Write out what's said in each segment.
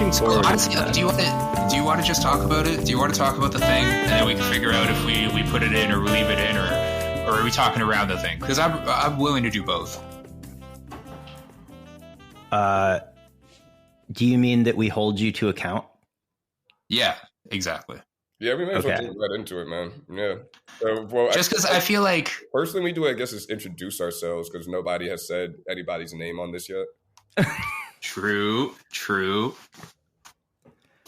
pushing forward. Honestly, do you want to just talk about it? Do you want to talk about the thing, and then we can figure out if we put it in or we leave it in, or are we talking around the thing? Because I'm willing to do both. Do you mean that we hold you to account? Yeah, exactly. Yeah, we may as well jump right into it, man. Yeah. Just because I feel like... First thing we do, I guess, is introduce ourselves, because nobody has said anybody's name on this yet. True.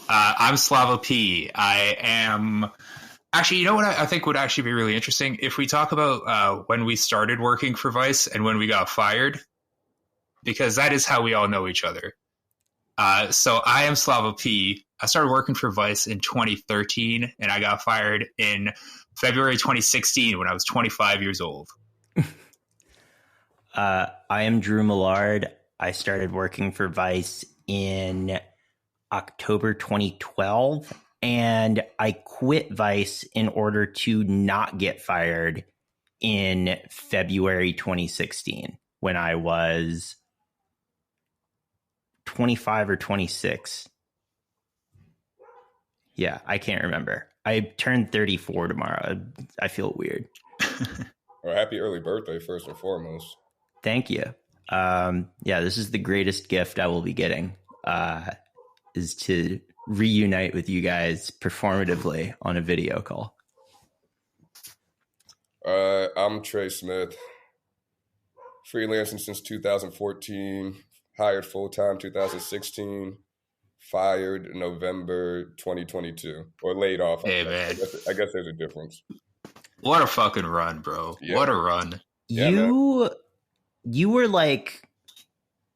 I'm Slava P. I am... Actually, you know what I think would actually be really interesting? If we talk about when we started working for Vice and when we got fired, because that is how we all know each other. So I am Slava P. I started working for Vice in 2013, and I got fired in February 2016 when I was 25 years old. I am Drew Millard. I started working for Vice in October 2012, and I quit Vice in order to not get fired in February 2016 when I was 25 or 26. Yeah, I can't remember. I turned 34 tomorrow. I feel weird. Well, happy early birthday, first and foremost. Thank you. Yeah, this is the greatest gift I will be getting, is to reunite with you guys performatively on a video call. I'm Trey Smith. Freelancing since 2014. Hired full-time 2016. Fired November 2022. Or laid off. Hey, man. I guess there's a difference. What a fucking run, bro. Yeah. What a run. You were like,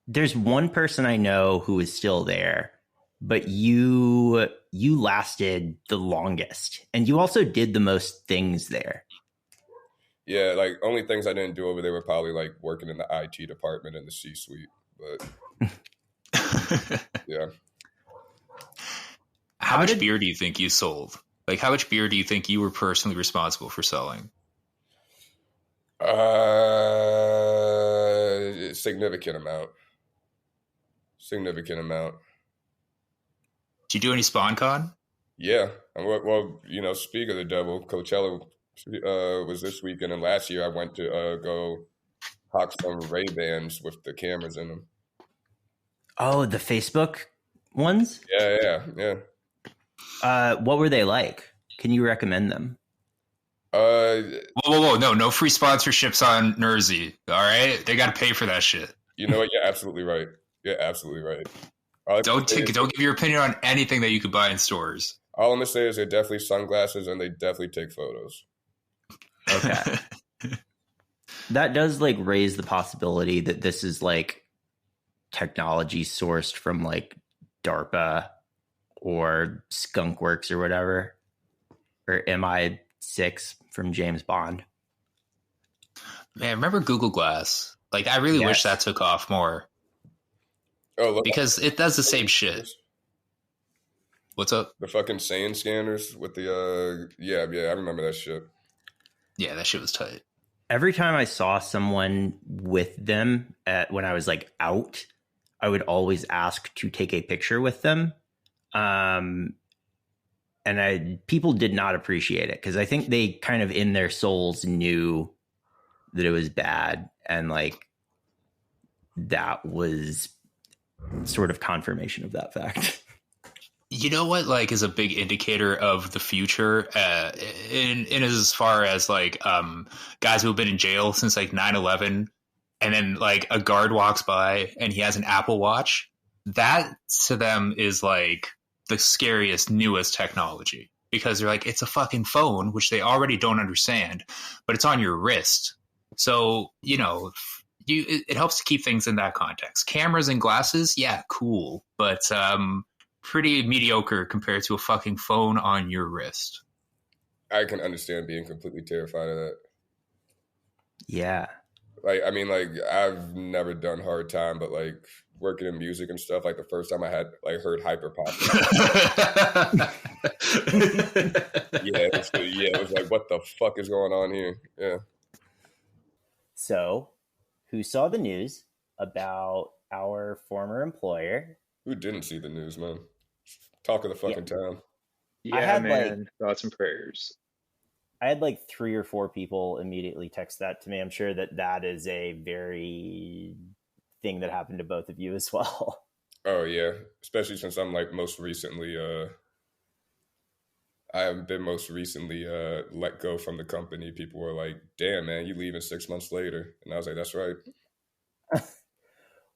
there's one person I know who is still there, but you lasted the longest, and you also did the most things there. Yeah, like only things I didn't do over there were probably like working in the IT department in the C-suite, but yeah. How much beer do you think you sold? Like, how much beer do you think you were personally responsible for selling? Significant amount. Did you do any SpawnCon? Yeah. Well, speak of the devil, Coachella was this weekend, and last year I went to go hawk some Ray-Bans with the cameras in them. Oh, the Facebook ones? Yeah. What were they like? Can you recommend them? Whoa. No free sponsorships on Nersey. All right. They got to pay for that shit. You know what? You're absolutely right. Don't give your opinion on anything that you could buy in stores. All I'm going to say is they're definitely sunglasses and they definitely take photos. Okay. That does like raise the possibility that this is like technology sourced from like DARPA or Skunkworks or whatever, or MI6 from James Bond. Man, remember Google Glass? Like, I really wish that took off more. Oh, look, because it does the same shit. What's up? The fucking sand scanners with the yeah, I remember that shit. Yeah, that shit was tight. Every time I saw someone with them when I was like out, I would always ask to take a picture with them. And people did not appreciate it because I think they kind of in their souls knew that it was bad, and like that was sort of confirmation of that fact. You know what, like, is a big indicator of the future in as far as like guys who have been in jail since like 9/11, and then like a guard walks by and he has an Apple Watch. That to them is like the scariest, newest technology, because they're like, it's a fucking phone, which they already don't understand, but it's on your wrist. So, it helps to keep things in that context. Cameras and glasses, yeah, cool, but pretty mediocre compared to a fucking phone on your wrist. I can understand being completely terrified of that. Yeah. Like, I mean, like, I've never done hard time, but like working in music and stuff, like the first time I had like heard hyper pop. It was like, what the fuck is going on here? Yeah. So, who saw the news about our former employer Who didn't see the news, man? Talk of the fucking town. Yeah, had, man. Thoughts and prayers. I had like 3 or 4 people immediately text that to me. I'm sure that is a very thing that happened to both of you as well. Oh yeah, especially since I'm like I have been most recently let go from the company. People were like, "Damn, man, you leaving 6 months later?" And I was like, "That's right."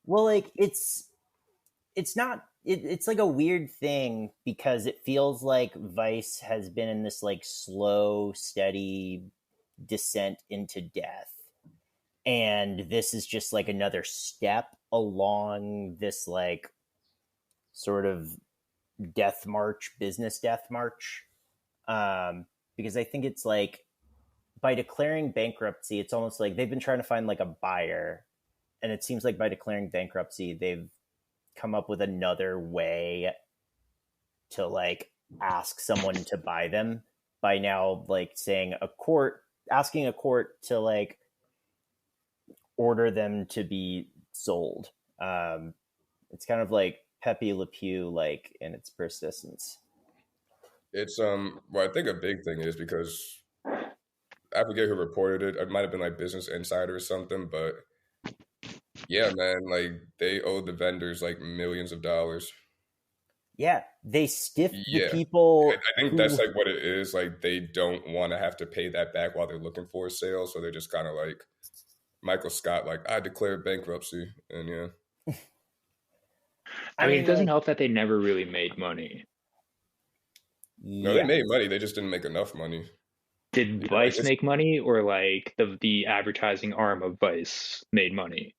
Well, like it's not it's like a weird thing because it feels like Vice has been in this like slow, steady descent into death. And this is just like another step along this like sort of business death march. Because I think it's like by declaring bankruptcy, it's almost like they've been trying to find like a buyer. And it seems like by declaring bankruptcy, they've come up with another way to like ask someone to buy them by now like asking a court to like order them to be sold. It's kind of like Pepe Le Pew like in its persistence. It's well, I think a big thing is because I forget who reported it. It might have been like Business Insider or something, but yeah, man, like they owed the vendors like millions of dollars. Yeah, they stiffed the Yeah. people. I think that's like what it is. Like they don't want to have to pay that back while they're looking for a sale, so they're just kind of like Michael Scott, like I declared bankruptcy, and yeah. I mean, it doesn't like, help that they never really made money. No, they made money. They just didn't make enough money. Did Vice make money, or like the advertising arm of Vice made money?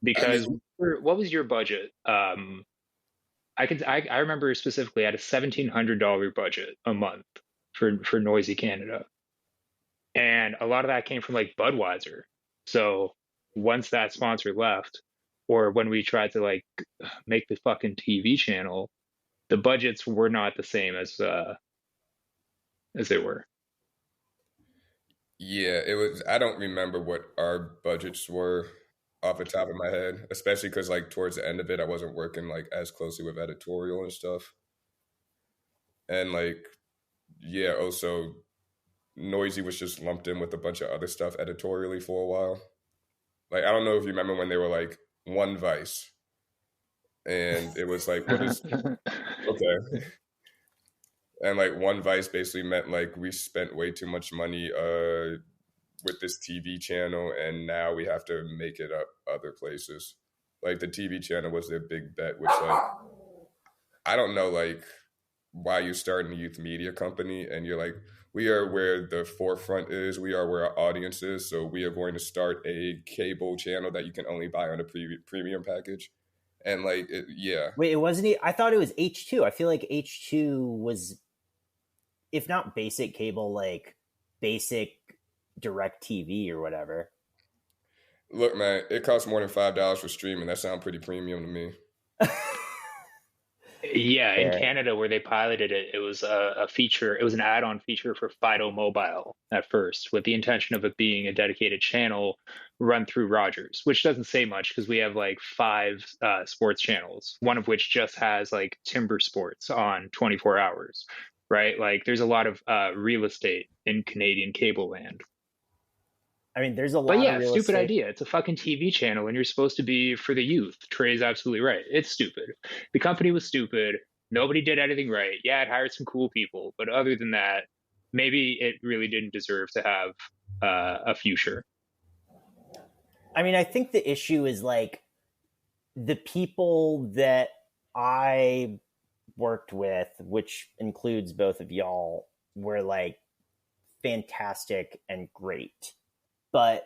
Because what was your budget? I remember specifically I had a $1,700 budget a month for Noisy Canada, and a lot of that came from like Budweiser. So once that sponsor left, or when we tried to like make the fucking TV channel, the budgets were not the same as they were. Yeah, it was. I don't remember what our budgets were off the top of my head, especially because like towards the end of it, I wasn't working like as closely with editorial and stuff. And like, yeah, also Noisy was just lumped in with a bunch of other stuff editorially for a while. Like, I don't know if you remember when they were like One Vice, and it was like, what is okay? And like One Vice basically meant like we spent way too much money with this TV channel, and now we have to make it up other places. Like the TV channel was their big bet, which like I don't know like why you start in a youth media company and you're like, we are where the forefront is, we are where our audience is, so we are going to start a cable channel that you can only buy on a premium package. And like, yeah. Wait, it wasn't. I thought it was H2. I feel like H2 was, if not basic cable, like basic direct TV or whatever. Look, man, it costs more than $5 for streaming. That sounds pretty premium to me. Yeah, in Canada where they piloted it, it was a feature. It was an add-on feature for Fido Mobile at first, with the intention of it being a dedicated channel run through Rogers, which doesn't say much because we have like 5 sports channels, one of which just has like Timber Sports on 24 hours, right? Like there's a lot of real estate in Canadian cable land. I mean, there's a lot. But yeah, of real stupid estate. idea. It's a fucking TV channel, and you're supposed to be for the youth. Trey's absolutely right. It's stupid. The company was stupid. Nobody did anything right. Yeah, it hired some cool people, but other than that, maybe it really didn't deserve to have a future. I mean, I think the issue is like the people that I worked with, which includes both of y'all, were like fantastic and great. But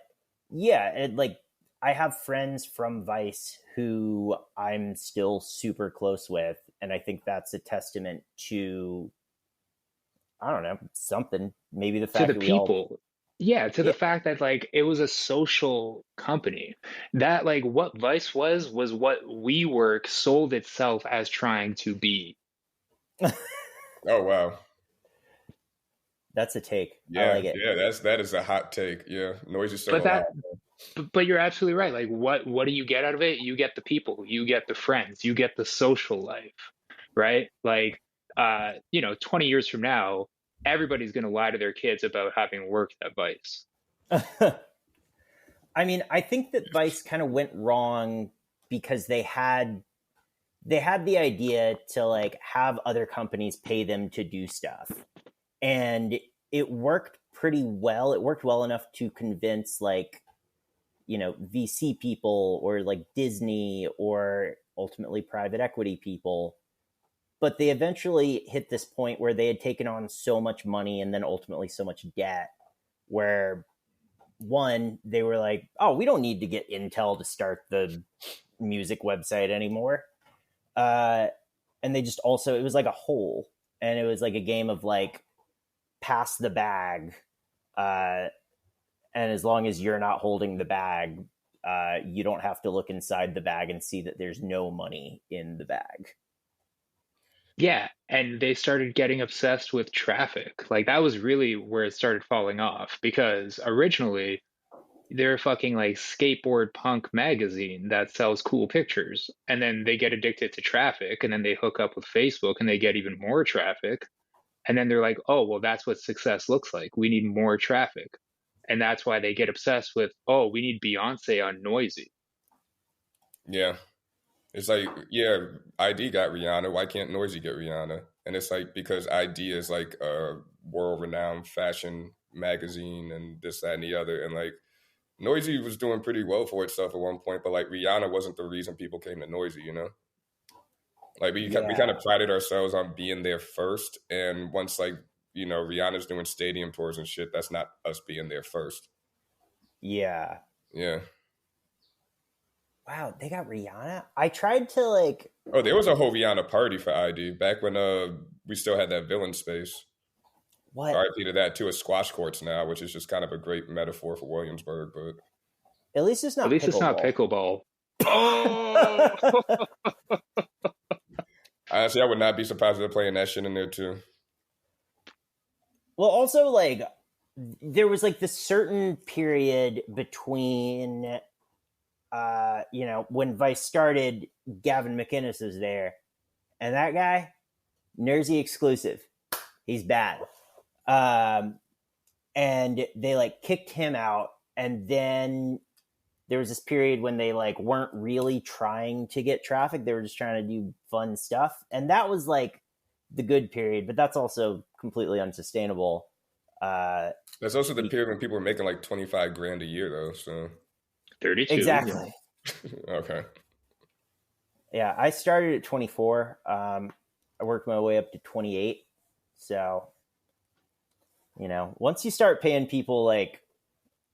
yeah, like I have friends from Vice who I'm still super close with, and I think that's a testament to, I don't know, something. Maybe the fact to the that people. The fact that like it was a social company, that like what Vice was what WeWork sold itself as trying to be. Oh wow. That's a take. Yeah, I like it. Yeah, that is a hot take. Yeah, Noisy still But alive. But you're absolutely right. Like, what do you get out of it? You get the people, you get the friends, you get the social life, right? Like, 20 years from now, everybody's going to lie to their kids about having worked at Vice. I mean, I think that Vice kind of went wrong because they had the idea to like have other companies pay them to do stuff, and it worked pretty well. It worked well enough to convince like, VC people or like Disney or ultimately private equity people. But they eventually hit this point where they had taken on so much money and then ultimately so much debt where, one, they were like, oh, we don't need to get Intel to start the music website anymore. And they just also, it was like a hole, and it was like a game of like pass the bag. And as long as you're not holding the bag, you don't have to look inside the bag and see that there's no money in the bag. Yeah, and they started getting obsessed with traffic. Like, that was really where it started falling off, because originally they're fucking like skateboard punk magazine that sells cool pictures, and then they get addicted to traffic, and then they hook up with Facebook and they get even more traffic, and then they're like, oh well, that's what success looks like, we need more traffic. And that's why they get obsessed with, oh, we need Beyonce on Noisy. Yeah. It's like, yeah, ID got Rihanna. Why can't Noisy get Rihanna? And it's like, because ID is like a world-renowned fashion magazine and this, that, and the other. And like, Noisy was doing pretty well for itself at one point, but like Rihanna wasn't the reason people came to Noisy, Like we kind of prided ourselves on being there first. And once like, Rihanna's doing stadium tours and shit, that's not us being there first. Yeah. Yeah. Wow, they got Rihanna? I tried to like... Oh, there was a whole Rihanna party for ID back when we still had that villain space. What? RIP to that too. It's squash courts now, which is just kind of a great metaphor for Williamsburg, but at least it's not pickleball. Oh! Honestly, I would not be surprised if they're playing that shit in there too. Well, also, like, there was like this certain period between, when Vice started, Gavin McInnes was there, and that guy, Nersey exclusive, he's bad. And they like kicked him out, and then there was this period when they like weren't really trying to get traffic. They were just trying to do fun stuff. And that was like the good period, but that's also completely unsustainable. That's also the period when people were making like 25 grand a year though. So 32. Exactly. Okay. Yeah. I started at 24. I worked my way up to 28. So, once you start paying people like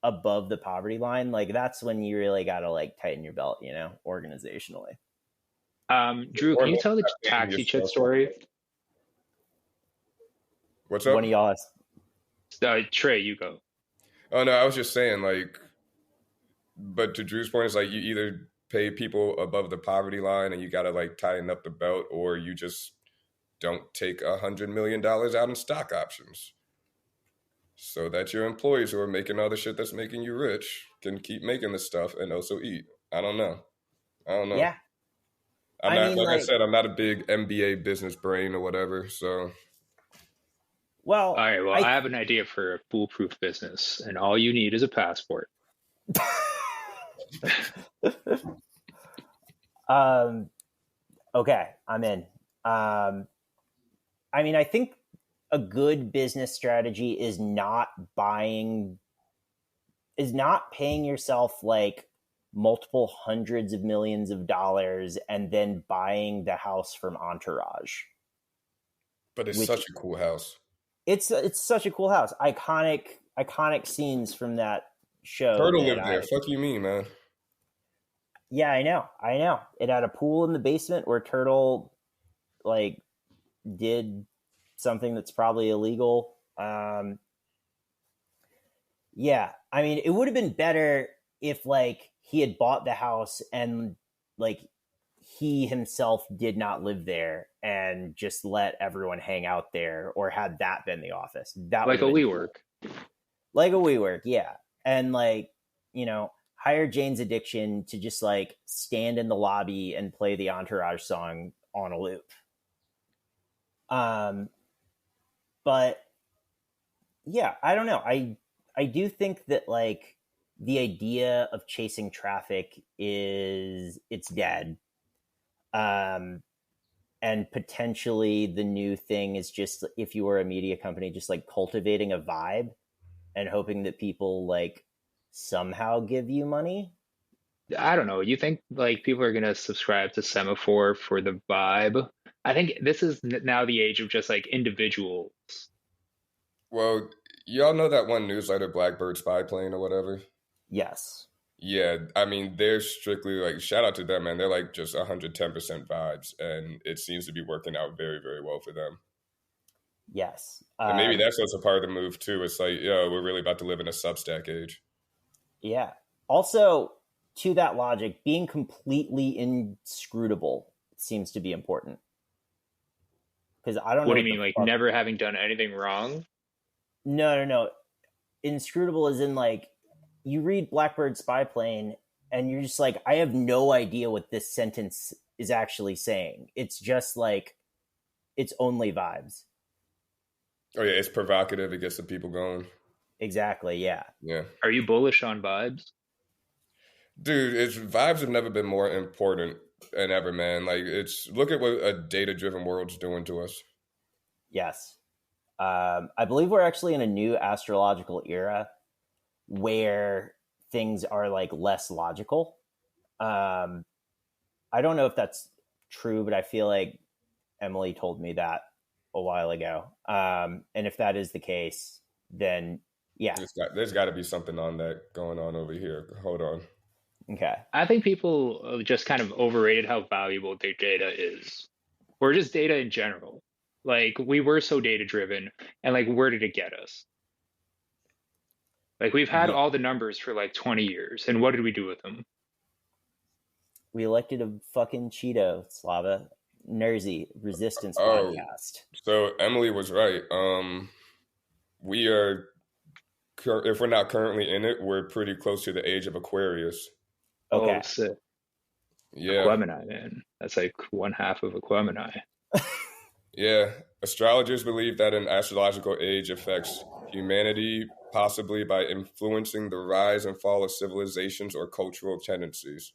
above the poverty line, like that's when you really got to like tighten your belt, organizationally. Drew, can you tell the taxi chit story? What's up? One of y'all has... Trey, you go. Oh no, I was just saying like, but to Drew's point, it's like you either pay people above the poverty line and you got to like tighten up the belt, or you just don't take $100 million out in stock options, so that your employees who are making all the shit that's making you rich can keep making the stuff and also eat. I don't know. Yeah. I said, I'm not a big MBA business brain or whatever. So. Well, all right. Well, I have an idea for a foolproof business, and all you need is a passport. Okay, I'm in. I think a good business strategy is not paying yourself like multiple hundreds of millions of dollars and then buying the house from Entourage. But it's such a cool house. It's such a cool house. Iconic scenes from that show. Turtle lived there. Fuck you mean, man. Yeah, I know. It had a pool in the basement where Turtle like did something that's probably illegal. Yeah, it would have been better if like he had bought the house and like he himself did not live there and just let everyone hang out there, or had that been the office. That like a WeWork. Like a WeWork, yeah. And like, hire Jane's Addiction to just like stand in the lobby and play the Entourage song on a loop. But yeah, I don't know. I do think that like the idea of chasing traffic it's dead. And potentially the new thing is just, if you were a media company, just like cultivating a vibe and hoping that people like somehow give you money. I don't know. You think like people are gonna subscribe to Semaphore for the vibe? I think this is now the age of just like individuals. Well, y'all know that one newsletter, Blackbird Spy Plane or whatever? Yes. Yeah, I mean, they're strictly like, shout out to them, man. They're like just 110% vibes, and it seems to be working out very, very well for them. Yes. And maybe that's also part of the move, too. It's like, yo, we're really about to live in a Substack age. Yeah. Also, to that logic, being completely inscrutable seems to be important. Because I don't know. What do you mean, like never having done anything wrong? No. Inscrutable is in like, you read Blackbird Spy Plane and you're just like, I have no idea what this sentence is actually saying. It's just like, it's only vibes. Oh, yeah, it's provocative. It gets the people going. Exactly, yeah. Yeah. Are you bullish on vibes? Dude, vibes have never been more important than ever, man. Like, look at what a data-driven world's doing to us. Yes. I believe we're actually in a new astrological era where things are like less logical. I don't know if that's true, but I feel like Emily told me that a while ago. And if that is the case, then yeah. There's got to be something on that going on over here. Hold on. Okay. I think people just kind of overrated how valuable their data is, or just data in general. Like, we were so data driven, and like, where did it get us? Like, we've had all the numbers for like 20 years, and what did we do with them? We elected a fucking Cheeto, Slava. Nerzy Resistance podcast. So Emily was right. We are, if we're not currently in it, we're pretty close to the age of Aquarius. Okay. Oh, sick. Yeah. Aquemini, man. That's like one half of Aquemini. Yeah. Astrologers believe that an astrological age affects humanity, possibly by influencing the rise and fall of civilizations or cultural tendencies.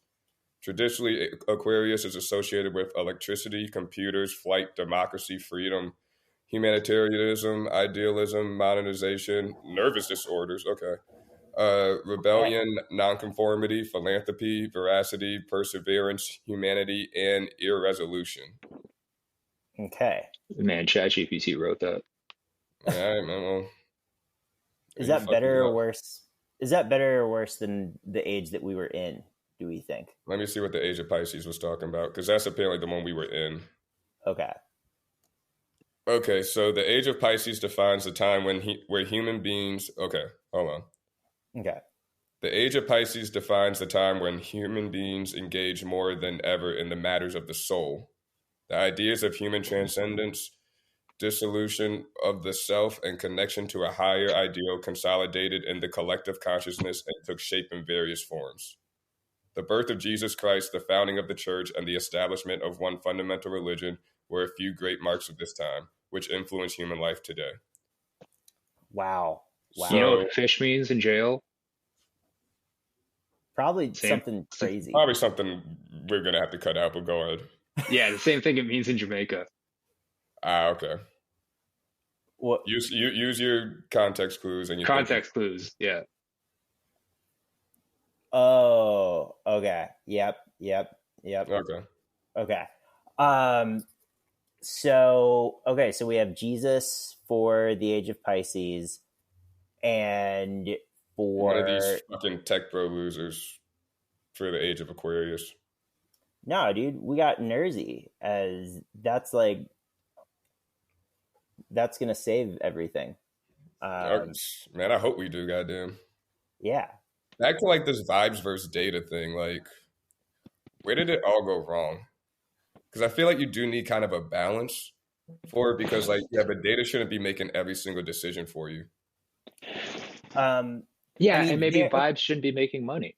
Traditionally, Aquarius is associated with electricity, computers, flight, democracy, freedom, humanitarianism, idealism, modernization, nervous disorders, rebellion, nonconformity, philanthropy, veracity, perseverance, humanity, and irresolution. Okay. Man, ChatGPT wrote that. All right, man. Well, is that better or worse? Is that better or worse than the age that we were in, do we think? Let me see what the age of Pisces was talking about, because that's apparently the one we were in. Okay. Okay, so the age of Pisces defines the time where human beings... Okay, hold on. Okay. The age of Pisces defines the time when human beings engage more than ever in the matters of the soul. The ideas of human transcendence, dissolution of the self, and connection to a higher ideal consolidated in the collective consciousness and took shape in various forms. The birth of Jesus Christ, the founding of the church, and the establishment of one fundamental religion were a few great marks of this time, which influence human life today. Wow. You know what fish means in jail? Probably something crazy. Probably something we're going to have to cut out, but go ahead. Yeah, the same thing it means in Jamaica. Ah, okay. What? Use your context clues and your context clues. Yeah. Oh, okay. Yep. Okay. So we have Jesus for the age of Pisces, and for one of these fucking tech bro losers for the age of Aquarius. No, dude, we got Nerzy as that's gonna save everything. Man, I hope we do, goddamn. Yeah. Back to like this vibes versus data thing, like where did it all go wrong? Because I feel like you do need kind of a balance for it, because like, yeah, but data shouldn't be making every single decision for you. And maybe vibes shouldn't be making money.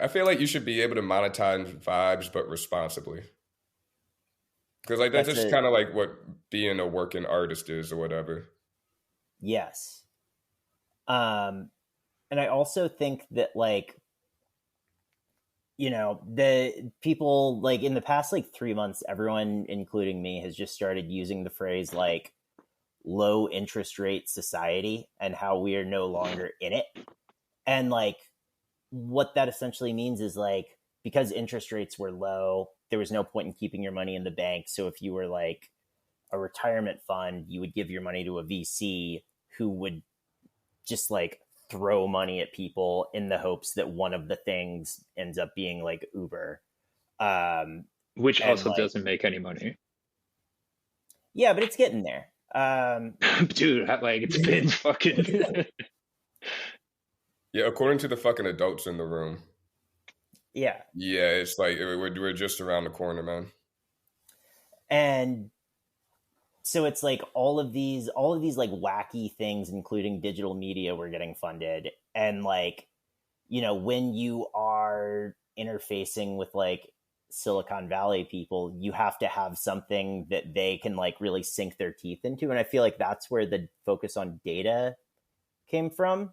I feel like you should be able to monetize vibes, but responsibly. Because like that's just kind of like what being a working artist is or whatever. Yes. And I also think that like, you know, the people like in the past like 3 months, everyone, including me, has just started using the phrase like low interest rate society and how we are no longer in it. And like what that essentially means is like, because interest rates were low, there was no point in keeping your money in the bank. So if you were like a retirement fund, you would give your money to a VC who would just like throw money at people in the hopes that one of the things ends up being like Uber. Which also like, doesn't make any money. Yeah, but it's getting there. Dude, like it's been fucking... Yeah, according to the fucking adults in the room. Yeah. Yeah, it's like we're just around the corner, man. And so it's like all of these like wacky things, including digital media, were getting funded. And like, you know, when you are interfacing with like Silicon Valley people, you have to have something that they can like really sink their teeth into. And I feel like that's where the focus on data came from.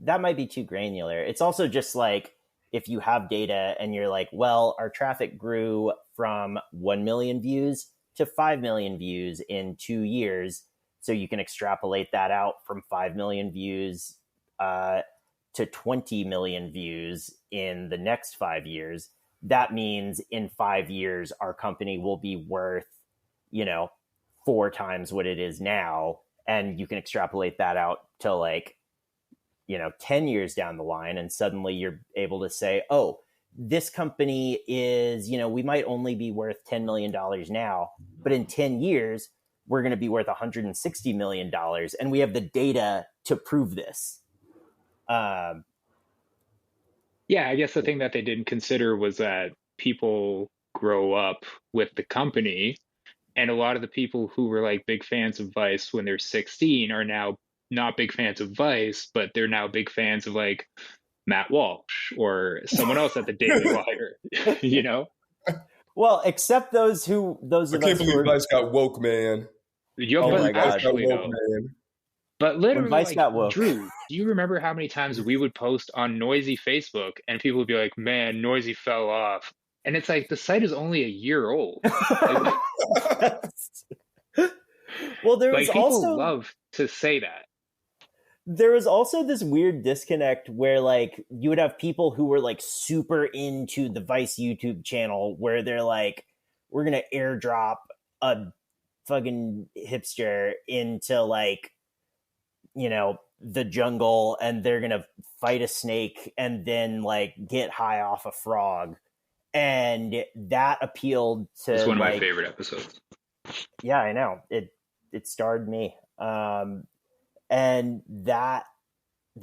That might be too granular. It's also just like, if you have data and you're like, well, our traffic grew from 1 million views to 5 million views in 2 years. So you can extrapolate that out from 5 million views to 20 million views in the next 5 years. That means in 5 years, our company will be worth, you know, 4 times what it is now. And you can extrapolate that out to like, you know, 10 years down the line, and suddenly you're able to say, oh, this company is, you know, we might only be worth $10 million now, but in 10 years, we're going to be worth $160 million. And we have the data to prove this. Yeah, I guess the thing that they didn't consider was that people grow up with the company, and a lot of the people who were like big fans of Vice when they're 16 are now not big fans of Vice, but they're now big fans of like Matt Walsh or someone else at the Daily Wire, you know? Well, except those I can't believe Vice got woke, man. Oh my God, actually, woke, man. But literally, Vice got woke. Drew, do you remember how many times we would post on Noisy Facebook and people would be like, man, Noisy fell off. And it's like, the site is only a year old. Well, there was like, people also love to say that. There was also this weird disconnect where like you would have people who were like super into the Vice YouTube channel where they're like, we're going to airdrop a fucking hipster into like, you know, the jungle, and they're going to fight a snake and then like get high off a frog. And that appealed to It's one of my favorite episodes. Yeah, I know. It starred me. And that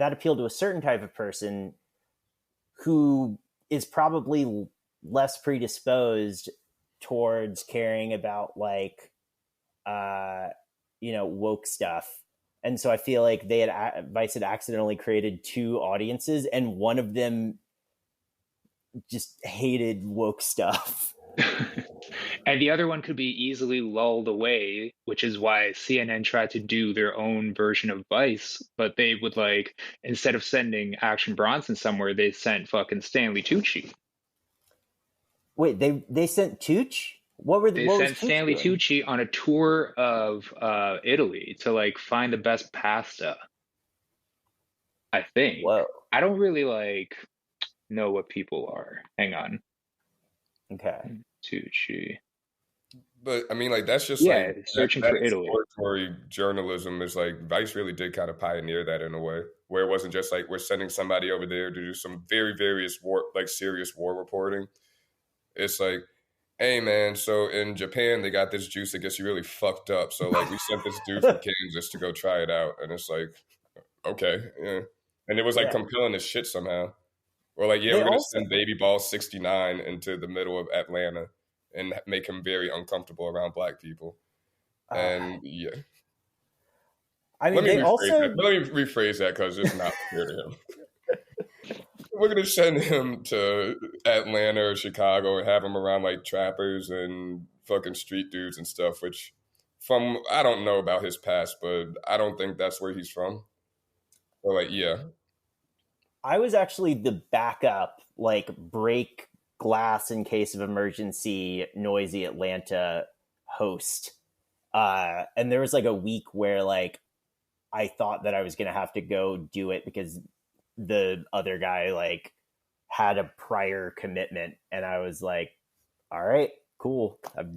appealed to a certain type of person who is probably less predisposed towards caring about like, you know, woke stuff. And so I feel like Vice had accidentally created 2 audiences, and one of them just hated woke stuff. And the other one could be easily lulled away, which is why CNN tried to do their own version of Vice, but they would like, instead of sending Action Bronson somewhere, they sent fucking Stanley Tucci. Wait, they sent Tucci? They sent Stanley Tucci on a tour of Italy to like find the best pasta. I think. Whoa. I don't really like know what people are. Hang on. Okay. Tucci. But I mean, like that's just like searching for Italy. Exploratory journalism is like Vice really did kind of pioneer that in a way, where it wasn't just like we're sending somebody over there to do some very serious war reporting. It's like, hey man, so in Japan they got this juice that gets you really fucked up. So like we sent this dude from Kansas to go try it out, and it's like, okay, yeah. And it was like compelling as shit somehow. Or like, yeah, we're gonna send Baby Ball 69 into the middle of Atlanta and make him very uncomfortable around black people. And yeah, I mean, let me rephrase that because it's not clear to him. we're gonna send him to Atlanta or Chicago and have him around like trappers and fucking street dudes and stuff. Which, from I don't know about his past, but I don't think that's where he's from. But like, yeah, I was actually the backup, like break glass in case of emergency, noisy Atlanta host. And there was like a week where like I thought that I was gonna have to go do it because the other guy like had a prior commitment, and I was like, all right, cool. I've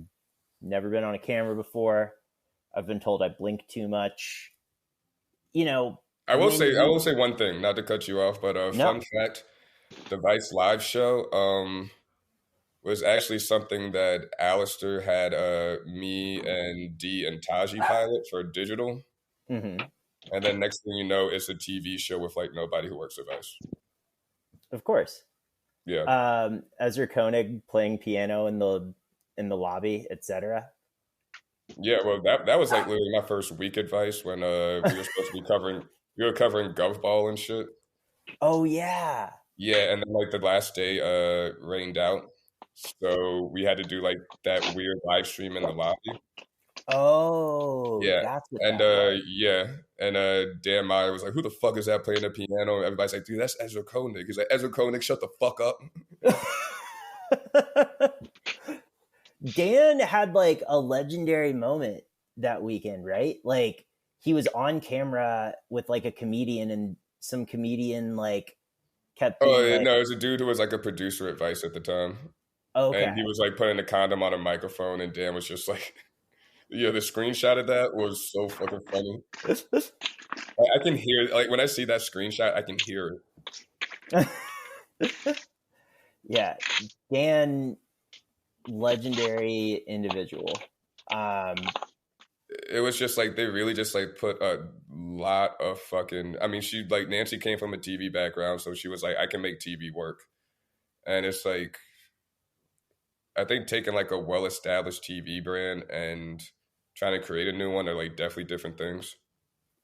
never been on a camera before. I've been told I blink too much. You know, I will say one thing, not to cut you off, but fun fact: the Vice Live show was actually something that Alistair had me and D and Taji pilot for digital. Mm-hmm. And then next thing you know, it's a TV show with like nobody who works at Vice. Of course. Yeah. Ezra Koenig playing piano in the lobby, etc. Yeah, well that was like literally my first week at Vice when we were supposed to be covering GovBall and shit. Oh yeah. Yeah, and then like the last day rained out. So we had to do like that weird live stream in the lobby. Oh, yeah, that's what and that was. yeah, and Dan Meyer was like, "Who the fuck is that playing the piano?" And everybody's like, "Dude, that's Ezra Koenig." He's like, "Ezra Koenig, shut the fuck up." Dan had like a legendary moment that weekend, right? Like he was on camera with like a comedian, and some comedian like kept being Oh like, no, it was a dude who was like a producer at Vice at the time, okay. and he was like putting a condom on a microphone, and Dan was just like. Yeah, the screenshot of that was so fucking funny. I can hear like when I see that screenshot, I can hear it. Yeah, Dan, legendary individual. It was just like they really just like put a lot of fucking. I mean, she like Nancy came from a TV background, so she was like, I can make TV work, and it's like I think taking like a well-established TV brand and trying to create a new one are like definitely different things.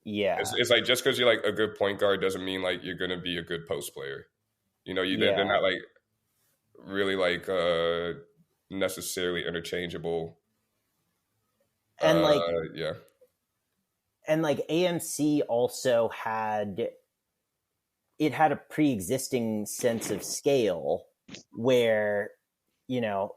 Yeah, it's like just because you're like a good point guard doesn't mean like you're gonna be a good post player. You know, they're not like really like necessarily interchangeable. And like yeah, and like AMC also had a pre-existing sense of scale where, you know,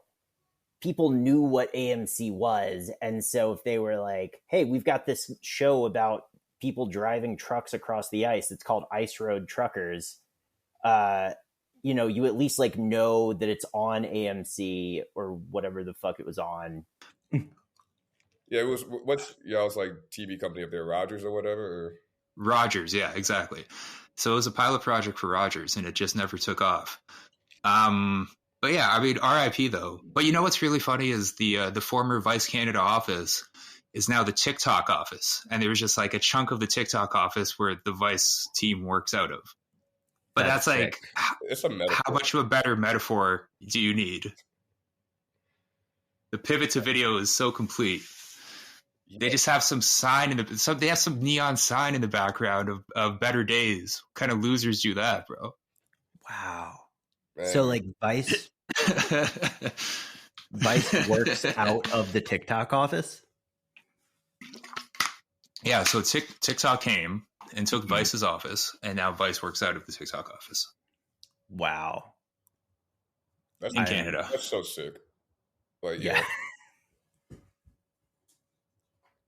people knew what AMC was. And so if they were like, hey, we've got this show about people driving trucks across the ice, it's called Ice Road Truckers, you know, you at least like know that it's on AMC or whatever the fuck it was on. Yeah, it was what's y'all's like TV company up there, Rogers or whatever? Or? Rogers, yeah, exactly. So it was a pilot project for Rogers, and it just never took off. But yeah, I mean, RIP though. But you know what's really funny is the former Vice Canada office is now the TikTok office, and there was just like a chunk of the TikTok office where the Vice team works out of. But that's like, it's a metaphor. How much of a better metaphor do you need? The pivot to video is so complete. Yeah. They just have some sign they have some neon sign in the background of better days. What kind of losers do that, bro? Wow. Man. So like Vice works out of the TikTok office? Yeah, so TikTok came and took Vice's office, and now Vice works out of the TikTok office. Wow. That's in Canada. That's so sick. Like, yeah.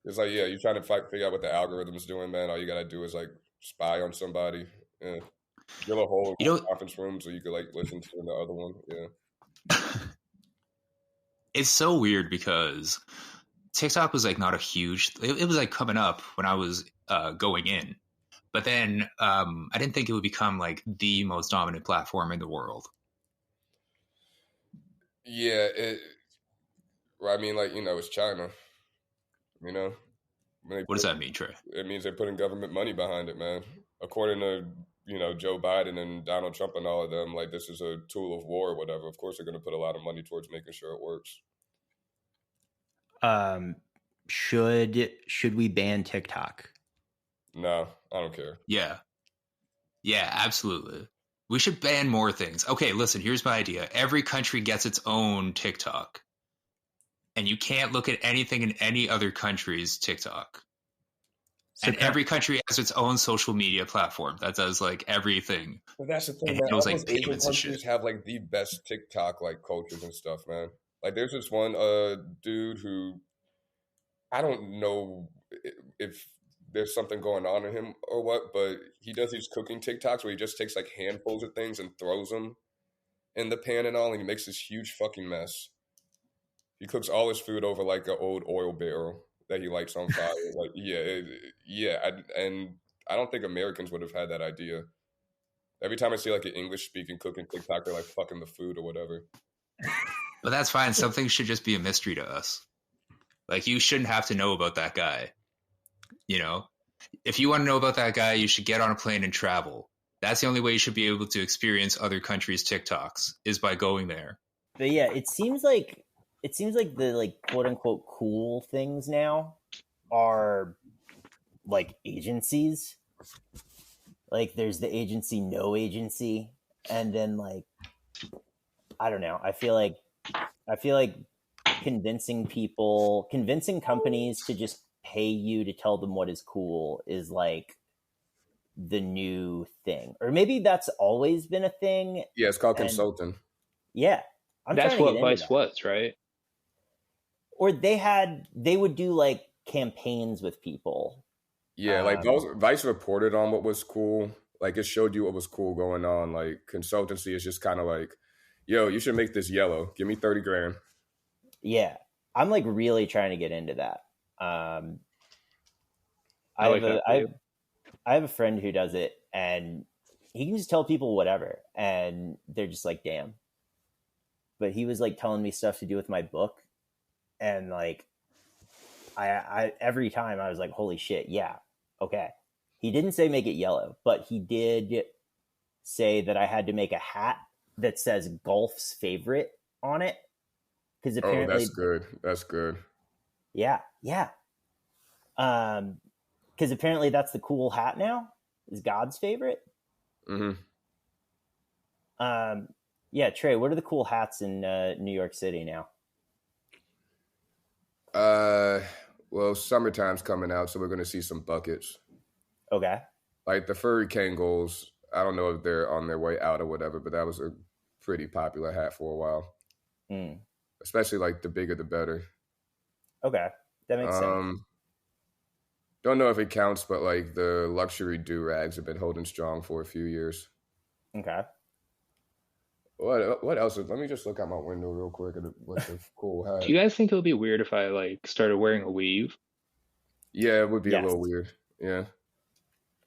It's like, yeah, you're trying to figure out what the algorithm's doing, man. All you got to do is, like, spy on somebody. Yeah. Give a whole conference room so you could, like, listen to the other one. Yeah. It's so weird because TikTok was, like, not a huge... It was, like, coming up when I was going in. But then I didn't think it would become, like, the most dominant platform in the world. Yeah, I mean, like, you know, it's China. You know? What does that mean, Trey? It means they're putting government money behind it, man. According to, you know, Joe Biden and Donald Trump and all of them, like, this is a tool of war or whatever. Of course, they're going to put a lot of money towards making sure it works. Should we ban TikTok? No, I don't care. Yeah, absolutely. We should ban more things. Okay, listen, here's my idea. Every country gets its own TikTok. And you can't look at anything in any other country's TikTok. And every country has its own social media platform that does like everything. But that's the thing, And man. it was All like those Asian payments and countries shit. have like the best TikTok like cultures and stuff, man. Like there's this one dude who I don't know if there's something going on in him or what, but he does these cooking TikToks where he just takes like handfuls of things and throws them in the pan and all, and he makes this huge fucking mess. He cooks all his food over like an old oil barrel that he lights on fire. Like, and I don't think Americans would have had that idea. Every time I see like an English speaking cooking TikTok, they're like fucking the food or whatever. But that's fine. Some things should just be a mystery to us. Like, you shouldn't have to know about that guy. You know, if you want to know about that guy, you should get on a plane and travel. That's the only way you should be able to experience other countries' TikToks is by going there. But yeah, it seems like the like quote unquote cool things now are like agencies. Like there's the agency, no agency, and then like I don't know. I feel like convincing companies to just pay you to tell them what is cool is like the new thing, or maybe that's always been a thing. Yeah, it's called consulting. Yeah, that's what Vice was, right? Or they would do like campaigns with people. Yeah, like Vice reported on what was cool. Like it showed you what was cool going on. Like consultancy is just kind of like, yo, you should make this yellow. Give me 30 grand. Yeah, I'm like really trying to get into that. I have a friend who does it, and he can just tell people whatever, and they're just like, damn. But he was like telling me stuff to do with my book, and like I every time I was like, holy shit, yeah, okay. He didn't say make it yellow, but he did say that I had to make a hat that says golf's favorite on it. Because apparently, that's good. That's good. Yeah. Because apparently that's the cool hat now, is God's favorite. Mm-hmm. Yeah, Trey, what are the cool hats in New York City now? Well, summertime's coming out, so we're going to see some buckets. Okay. Like the furry Kangol, I don't know if they're on their way out or whatever, but that was a pretty popular hat for a while. Mm. Especially like the bigger the better. Okay, that makes sense. Don't know if it counts, but like the luxury do-rags have been holding strong for a few years. Okay. What else? Let me just look out my window real quick at what's a cool hat. Do you guys think it would be weird if I like started wearing a weave? Yeah, it would be a little weird. Yeah.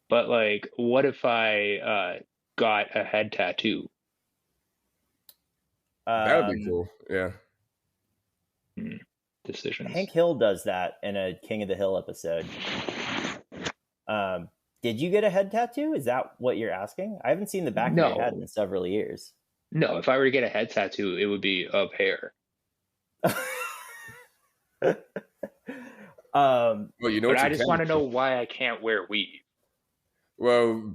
But like, what if I got a head tattoo? That would be cool. Yeah. Decisions. Hank Hill does that in a King of the Hill episode. Did you get a head tattoo? Is that what you're asking? I haven't seen the back of your head in several years. No, if I were to get a head tattoo, it would be of hair. Well, you know, but I just want to know why I can't wear weave. Well,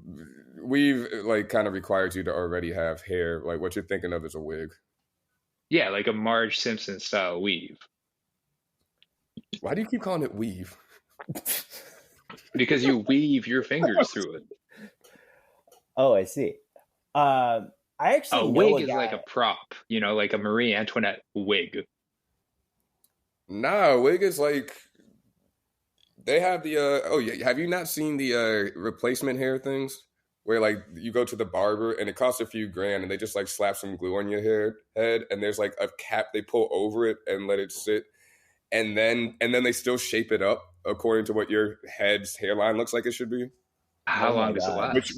weave like kind of requires you to already have hair. Like what you're thinking of is a wig. Yeah, like a Marge Simpson style weave. Why do you keep calling it weave? Because you weave your fingers through it. Oh, I see. I actually a wig is like a prop, you know, like a Marie Antoinette wig. Nah, a wig is like they have the have you not seen the replacement hair things where like you go to the barber and it costs a few grand and they just like slap some glue on your head and there's like a cap they pull over it and let it sit and then they still shape it up according to what your head's hairline looks like it should be. How long does it last?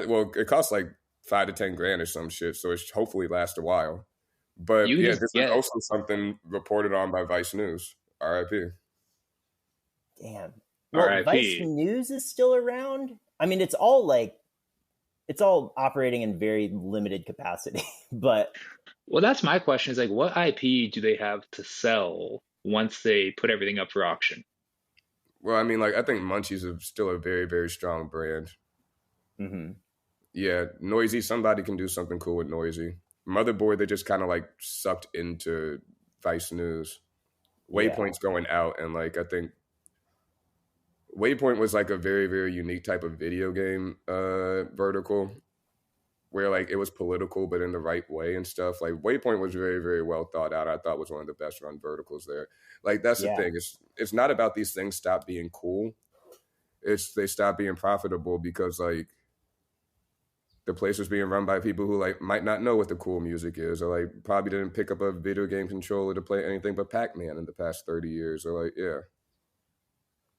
Well, it costs like $5 to $10 grand or some shit, so it hopefully lasts a while. But this is also something reported on by Vice News. R.I.P. Damn. Well, Vice News is still around. I mean, it's all operating in very limited capacity. But well, that's my question. Is like, what IP do they have to sell once they put everything up for auction? Well, I mean, like I think Munchies is still a very, very strong brand. Mm-hmm. Yeah, Noisy. Somebody can do something cool with Noisy. Motherboard, they just kind of like sucked into Vice News. Waypoint's going out, and like I think Waypoint was like a very, very unique type of video game vertical where like it was political but in the right way and stuff. Like Waypoint was very, very well thought out. I thought was one of the best run verticals there. Like that's the thing. It's not about these things stop being cool. It's they stop being profitable because like the place was being run by people who like might not know what the cool music is, or like probably didn't pick up a video game controller to play anything but Pac-Man in the past 30 years, or like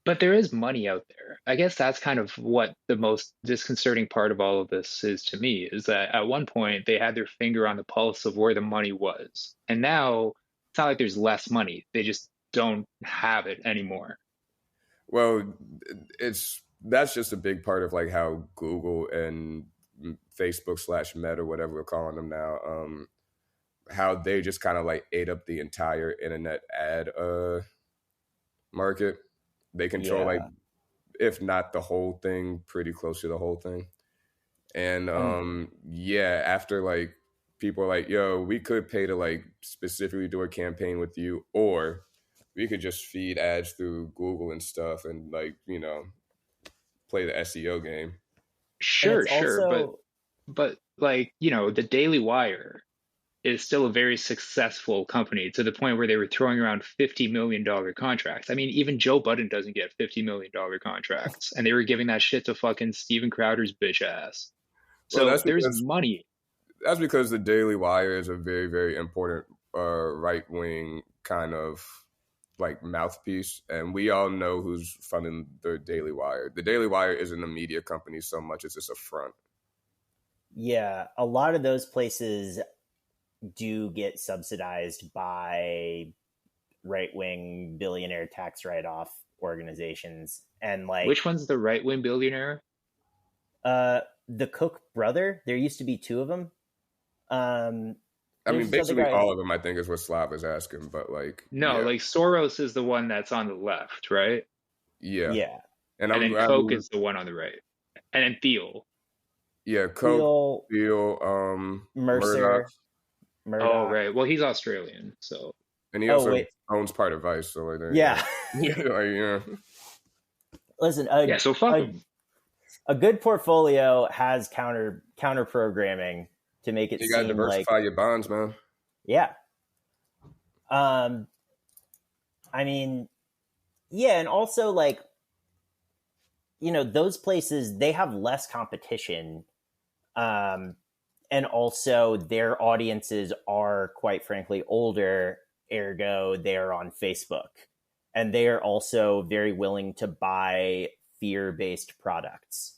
But there is money out there. I guess that's kind of what the most disconcerting part of all of this is to me, is that at one point they had their finger on the pulse of where the money was. And now it's not like there's less money. They just don't have it anymore. Well, that's just a big part of like how Google and Facebook / Meta, whatever we're calling them now, how they just kind of like ate up the entire internet ad market. They control like, if not the whole thing, pretty close to the whole thing. And after like people are like, yo, we could pay to like specifically do a campaign with you, or we could just feed ads through Google and stuff and like, you know, play the SEO game. Sure, but like, you know, the Daily Wire is still a very successful company to the point where they were throwing around $50 million contracts. I mean, even Joe Budden doesn't get $50 million contracts, and they were giving that shit to fucking Steven Crowder's bitch ass. So there's money. That's because the Daily Wire is a very, very important right-wing kind of like mouthpiece, and we all know who's funding the Daily Wire. The Daily Wire isn't a media company so much as it's a front. Yeah, a lot of those places do get subsidized by right-wing billionaire tax write-off organizations. And like, which one's the right-wing billionaire? The Cook brother. There used to be two of them. I mean, basically all of them, I think, is what Slav is asking. But like, like Soros is the one that's on the left, right? Yeah. And then Koch is the one on the right, and then Thiel. Yeah, Koch, Thiel, Mercer. Murdoch. Oh, right. Well, he's Australian, so. And he also owns part of Vice, so like, yeah. Listen, so fuck him. A good portfolio has counter programming to make it. You gotta diversify your bonds, man. Yeah. I mean, yeah, and also like, you know, those places, they have less competition. And also their audiences are, quite frankly, older, ergo they're on Facebook. And they are also very willing to buy fear-based products.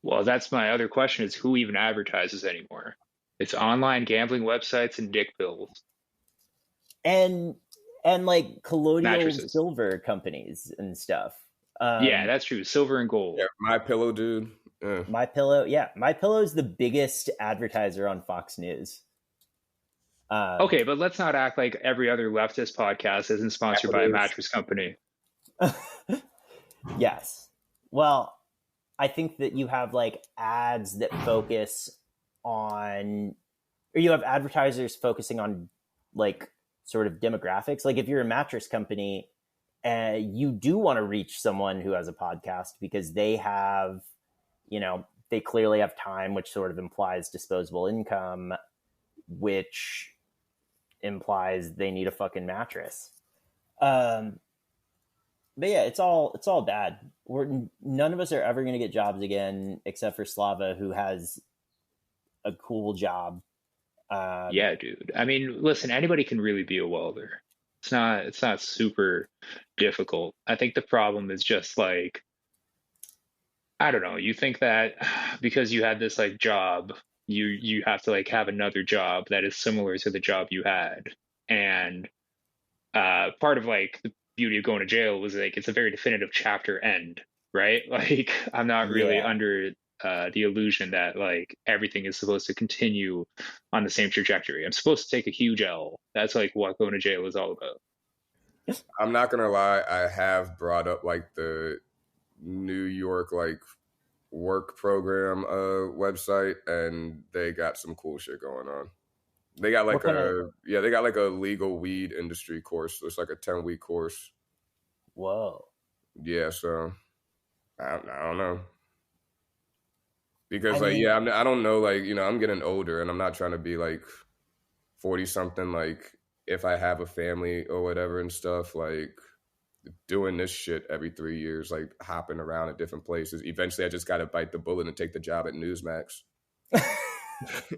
Well, that's my other question, is who even advertises anymore? It's online gambling websites and dick pills. And like colloidal mattresses. Silver companies and stuff. Yeah, that's true. Silver and gold. Yeah, My Pillow, dude. My Pillow, yeah. My Pillow is the biggest advertiser on Fox News. Okay, but let's not act like every other leftist podcast isn't sponsored by a mattress company. Yes. Well, I think that you have like ads that focus on, or you have advertisers focusing on like sort of demographics. Like if you're a mattress company, you do want to reach someone who has a podcast because they have, you know, they clearly have time, which sort of implies disposable income, which implies they need a fucking mattress. But yeah, it's all bad. None of us are ever going to get jobs again, except for Slava, who has a cool job. Yeah, dude. I mean, listen, anybody can really be a welder. It's not super difficult. I think the problem is just like, I don't know. You think that because you had this like job, you have to like have another job that is similar to the job you had. And part of like the beauty of going to jail was like it's a very definitive chapter end, right? Like I'm not really under the illusion that like everything is supposed to continue on the same trajectory. I'm supposed to take a huge L. That's like what going to jail is all about. I'm not gonna lie, I have brought up like the New York like work program website, and they got some cool shit going on. They got like they got like a legal weed industry course. So it's like a 10-week course. Whoa. Yeah, so I don't know. Because I don't know, like, you know, I'm getting older and I'm not trying to be like 40 something, like if I have a family or whatever and stuff, like doing this shit every 3 years, like hopping around at different places. Eventually I just got to bite the bullet and take the job at Newsmax.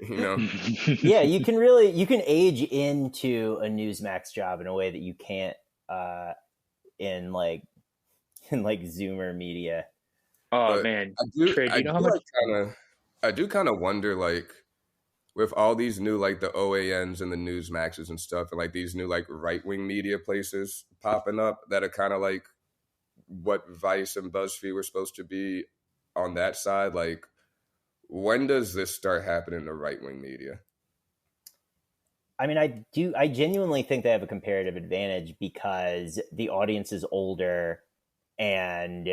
You know? Yeah, you can age into a Newsmax job in a way that you can't in like Zoomer media. Oh But man, Trey, Trey, do you know how much? I do kind of wonder, like, with all these new, like, the OANs and the Newsmaxes and stuff, and like these new, like, right-wing media places popping up that are kind of like what Vice and BuzzFeed were supposed to be on that side. Like, when does this start happening in the right-wing media? I mean, I genuinely think they have a comparative advantage because the audience is older and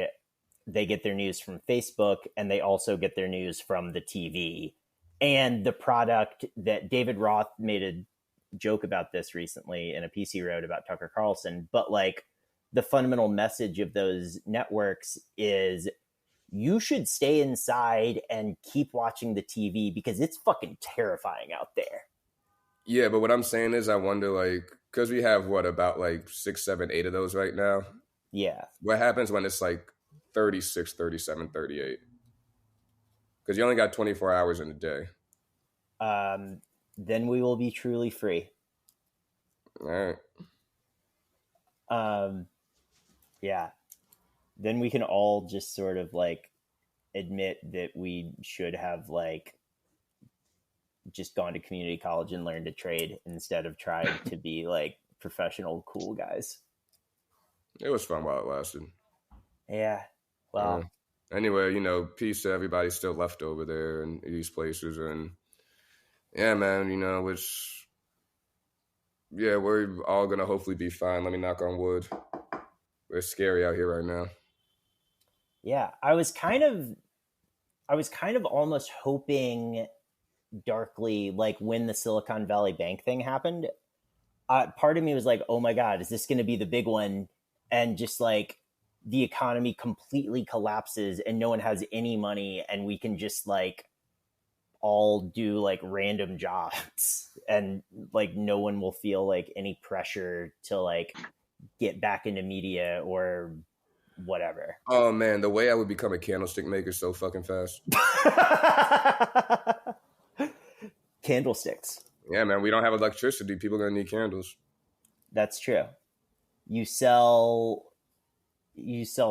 they get their news from Facebook and they also get their news from the TV. And the product that David Roth made a joke about this recently in a piece he wrote about Tucker Carlson, but like the fundamental message of those networks is you should stay inside and keep watching the TV because it's fucking terrifying out there. Yeah, but what I'm saying is I wonder, like, because we have, about like 6, 7, 8 of those right now? Yeah. What happens when it's like 36, 37, 38? Because you only got 24 hours in a day. Then we will be truly free. All right. Yeah. Then we can all just sort of like admit that we should have like just gone to community college and learned a trade instead of trying to be like professional cool guys. It was fun while it lasted. Yeah. Well. Anyway, you know, peace to everybody still left over there in these places. And yeah, man, you know, we're all going to hopefully be fine. Let me knock on wood. It's scary out here right now. Yeah. I was kind of almost hoping darkly, like when the Silicon Valley Bank thing happened, part of me was like, oh my God, is this going to be the big one? And just like the economy completely collapses and no one has any money and we can just like all do like random jobs and like no one will feel like any pressure to like get back into media or whatever. Oh man, the way I would become a candlestick maker so fucking fast. Candlesticks. Yeah, man, we don't have electricity. People are gonna need candles. That's true. You sell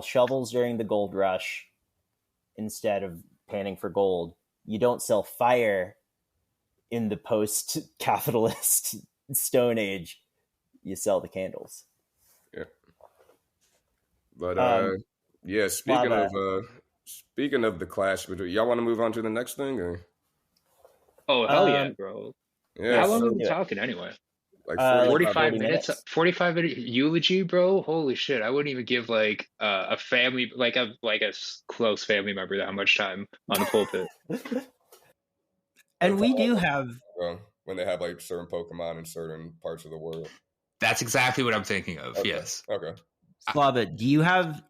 shovels during the gold rush instead of panning for gold. You don't sell fire in the post-capitalist Stone Age. You sell the candles. Yeah. But yeah, speaking of the clash between, y'all want to move on to the next thing or? Oh hell yeah, bro. Yeah. How long are we talking anyway? Like 45 minutes. 45-minute eulogy, bro. Holy shit! I wouldn't even give like a family, like a close family member that much time on the pulpit. And we do have when they have like certain Pokemon in certain parts of the world. That's exactly what I'm thinking of. Okay. Yes. Okay. Slava,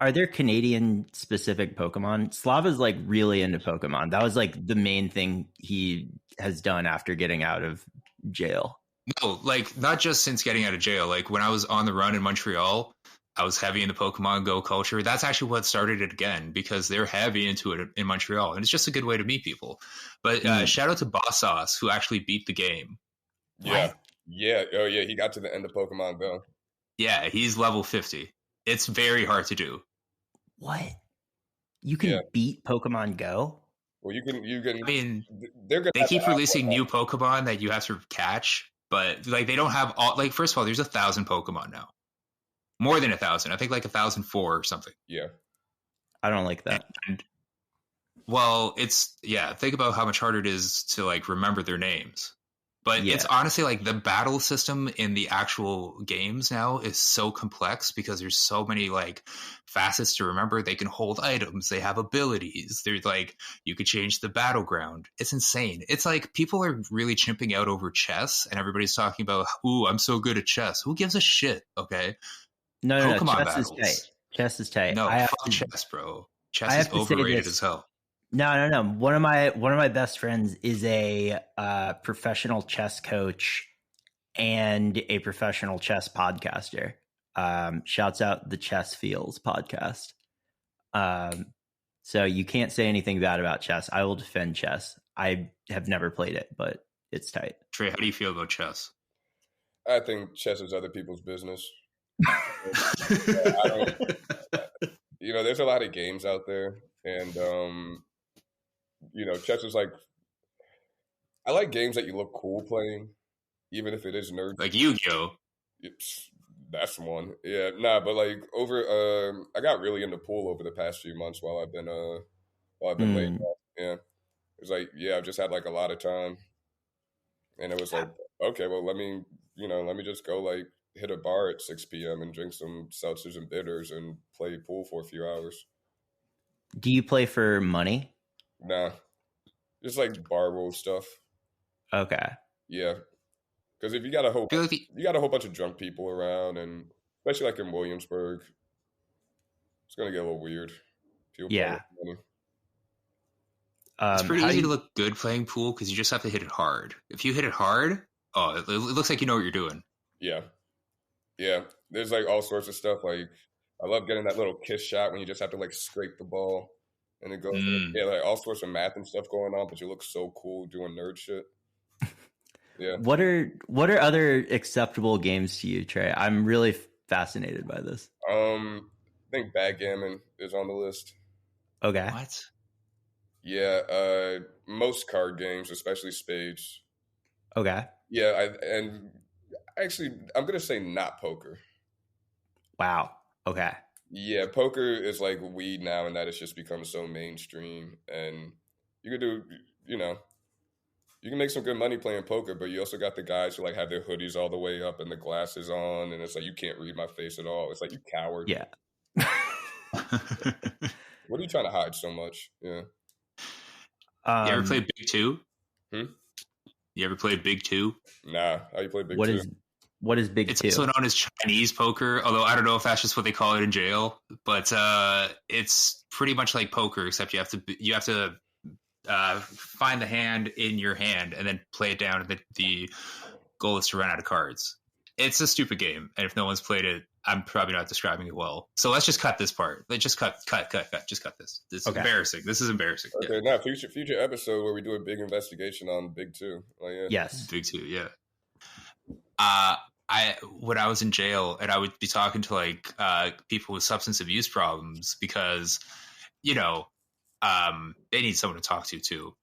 are there Canadian specific Pokemon? Slava's like really into Pokemon. That was like the main thing he has done after getting out of jail. No, like not just since getting out of jail. Like when I was on the run in Montreal, I was heavy into Pokemon Go culture. That's actually what started it again because they're heavy into it in Montreal. And it's just a good way to meet people. But shout out to Boss Sauce who actually beat the game. Yeah. What? Yeah. Oh yeah. He got to the end of Pokemon Go. Yeah. He's level 50. It's very hard to do. What? You can beat Pokemon Go? Well, you can. I mean, they keep releasing new Pokemon that you have to catch, but like they don't have all. Like first of all, there's 1,000 Pokemon now, more than 1,000. I think like 1,004 or something. Yeah, I don't like that. And, well, think about how much harder it is to like remember their names. But it's honestly like the battle system in the actual games now is so complex because there's so many like facets to remember. They can hold items. They have abilities. There's like, you could change the battleground. It's insane. It's like people are really chimping out over chess and everybody's talking about, ooh, I'm so good at chess. Who gives a shit? Okay. No, Pokemon chess battles. is tight. Chess is tight. No, fuck chess, bro. Chess is overrated as hell. No. One of my best friends is a professional chess coach and a professional chess podcaster. Shouts out the Chess Feels podcast. So you can't say anything bad about chess. I will defend chess. I have never played it, but it's tight. Trey, how do you feel about chess? I think chess is other people's business. There's a lot of games out there, and chess is like, I like games that you look cool playing, even if it is nerd. Like Yu-Gi-Oh. That's one. Yeah, but like I got really into pool over the past few months while I've been laid off. Yeah, it's like, I've just had like a lot of time, and it was like, okay, well, let me just go like hit a bar at 6 p.m. and drink some seltzers and bitters and play pool for a few hours. Do you play for money? Nah, just like bar rule stuff. Okay. Yeah, because if you got a whole bunch of drunk people around, and especially like in Williamsburg, it's gonna get a little weird. People play with money. It's pretty easy to look good playing pool because you just have to hit it hard. If you hit it hard, it looks like you know what you're doing. Yeah. There's like all sorts of stuff. Like, I love getting that little kiss shot when you just have to like scrape the ball and it goes. Like all sorts of math and stuff going on, but you look so cool doing nerd shit. Yeah. What are other acceptable games to you, Trey? I'm really fascinated by this. I think backgammon is on the list. Okay. What? Yeah, most card games, especially spades. Okay. Yeah, I'm gonna say not poker. Wow. Okay. Yeah, poker is like weed now, and that it's just become so mainstream. And you can do, you can make some good money playing poker, but you also got the guys who like have their hoodies all the way up and the glasses on, and it's like, you can't read my face at all. It's like, you coward. Yeah. What are you trying to hide so much? Yeah. You ever play Big Two? Hmm? You ever played Big Two? Nah. How you play Big Two? What is Big Two? It's also known as Chinese poker, although I don't know if that's just what they call it in jail. But it's pretty much like poker, except you have to find the hand in your hand and then play it down. And the goal is to run out of cards. It's a stupid game, and if no one's played it, I'm probably not describing it well. So let's just cut this part. Let's just cut. Just cut this. This is embarrassing. This is embarrassing. Okay, now future episode where we do a big investigation on Big Two. Yes, Big Two. Yeah. When I was in jail, and I would be talking to like people with substance abuse problems because, they need someone to talk to too.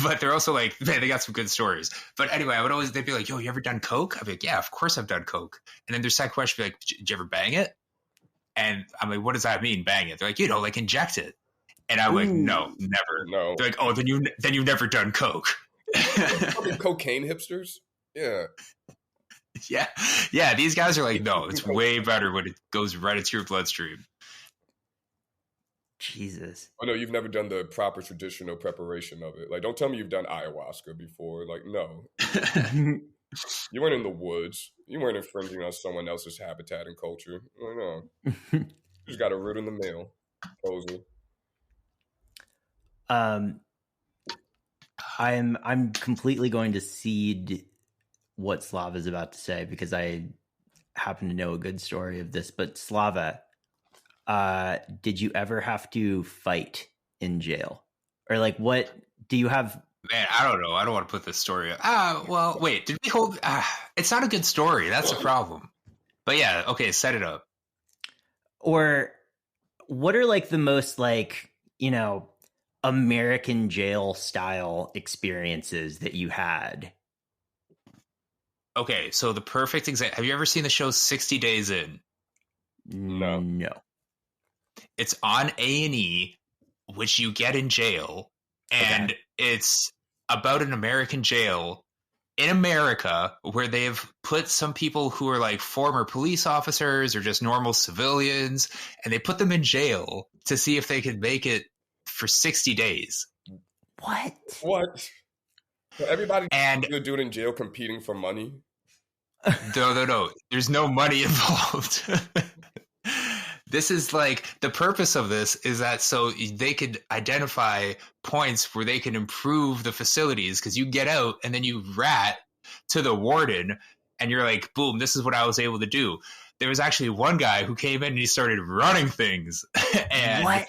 But they're also like, man, they got some good stories. But anyway, they'd be like, yo, you ever done coke? I'd be like, yeah, of course I've done coke. And then their second question would be like, did you ever bang it? And I'm like, what does that mean, bang it? They're like, like inject it. And I'm like, no, never. No. They're like, oh, then you've never done coke. Cocaine hipsters? Yeah. Yeah. These guys are like, no, it's way better when it goes right into your bloodstream. Jesus. Oh no, you've never done the proper traditional preparation of it. Like, don't tell me you've done ayahuasca before. Like, no. You weren't in the woods. You weren't infringing on someone else's habitat and culture. No. You just got a root in the mail. Poser. I'm completely going to cede what Slava is about to say because I happen to know a good story of this. But Slava, did you ever have to fight in jail? Or like, what do you have? Man, I don't know. I don't want to put this story up. Well, wait, did we hold? It's not a good story. That's the problem. But yeah, okay, set it up. Or what are like the most like, American jail style experiences that you had? Okay, so the perfect example. Have you ever seen the show 60 Days In? No. It's on A&E, which you get in jail, and it's about an American jail in America where they've put some people who are like former police officers or just normal civilians, and they put them in jail to see if they could make it for 60 days. What? So everybody And they're doing in jail competing for money. no. There's no money involved. This is like the purpose of this is that so they could identify points where they can improve the facilities, because you get out and then you rat to the warden and you're like, boom, this is what I was able to do. There was actually one guy who came in and he started running things. And What?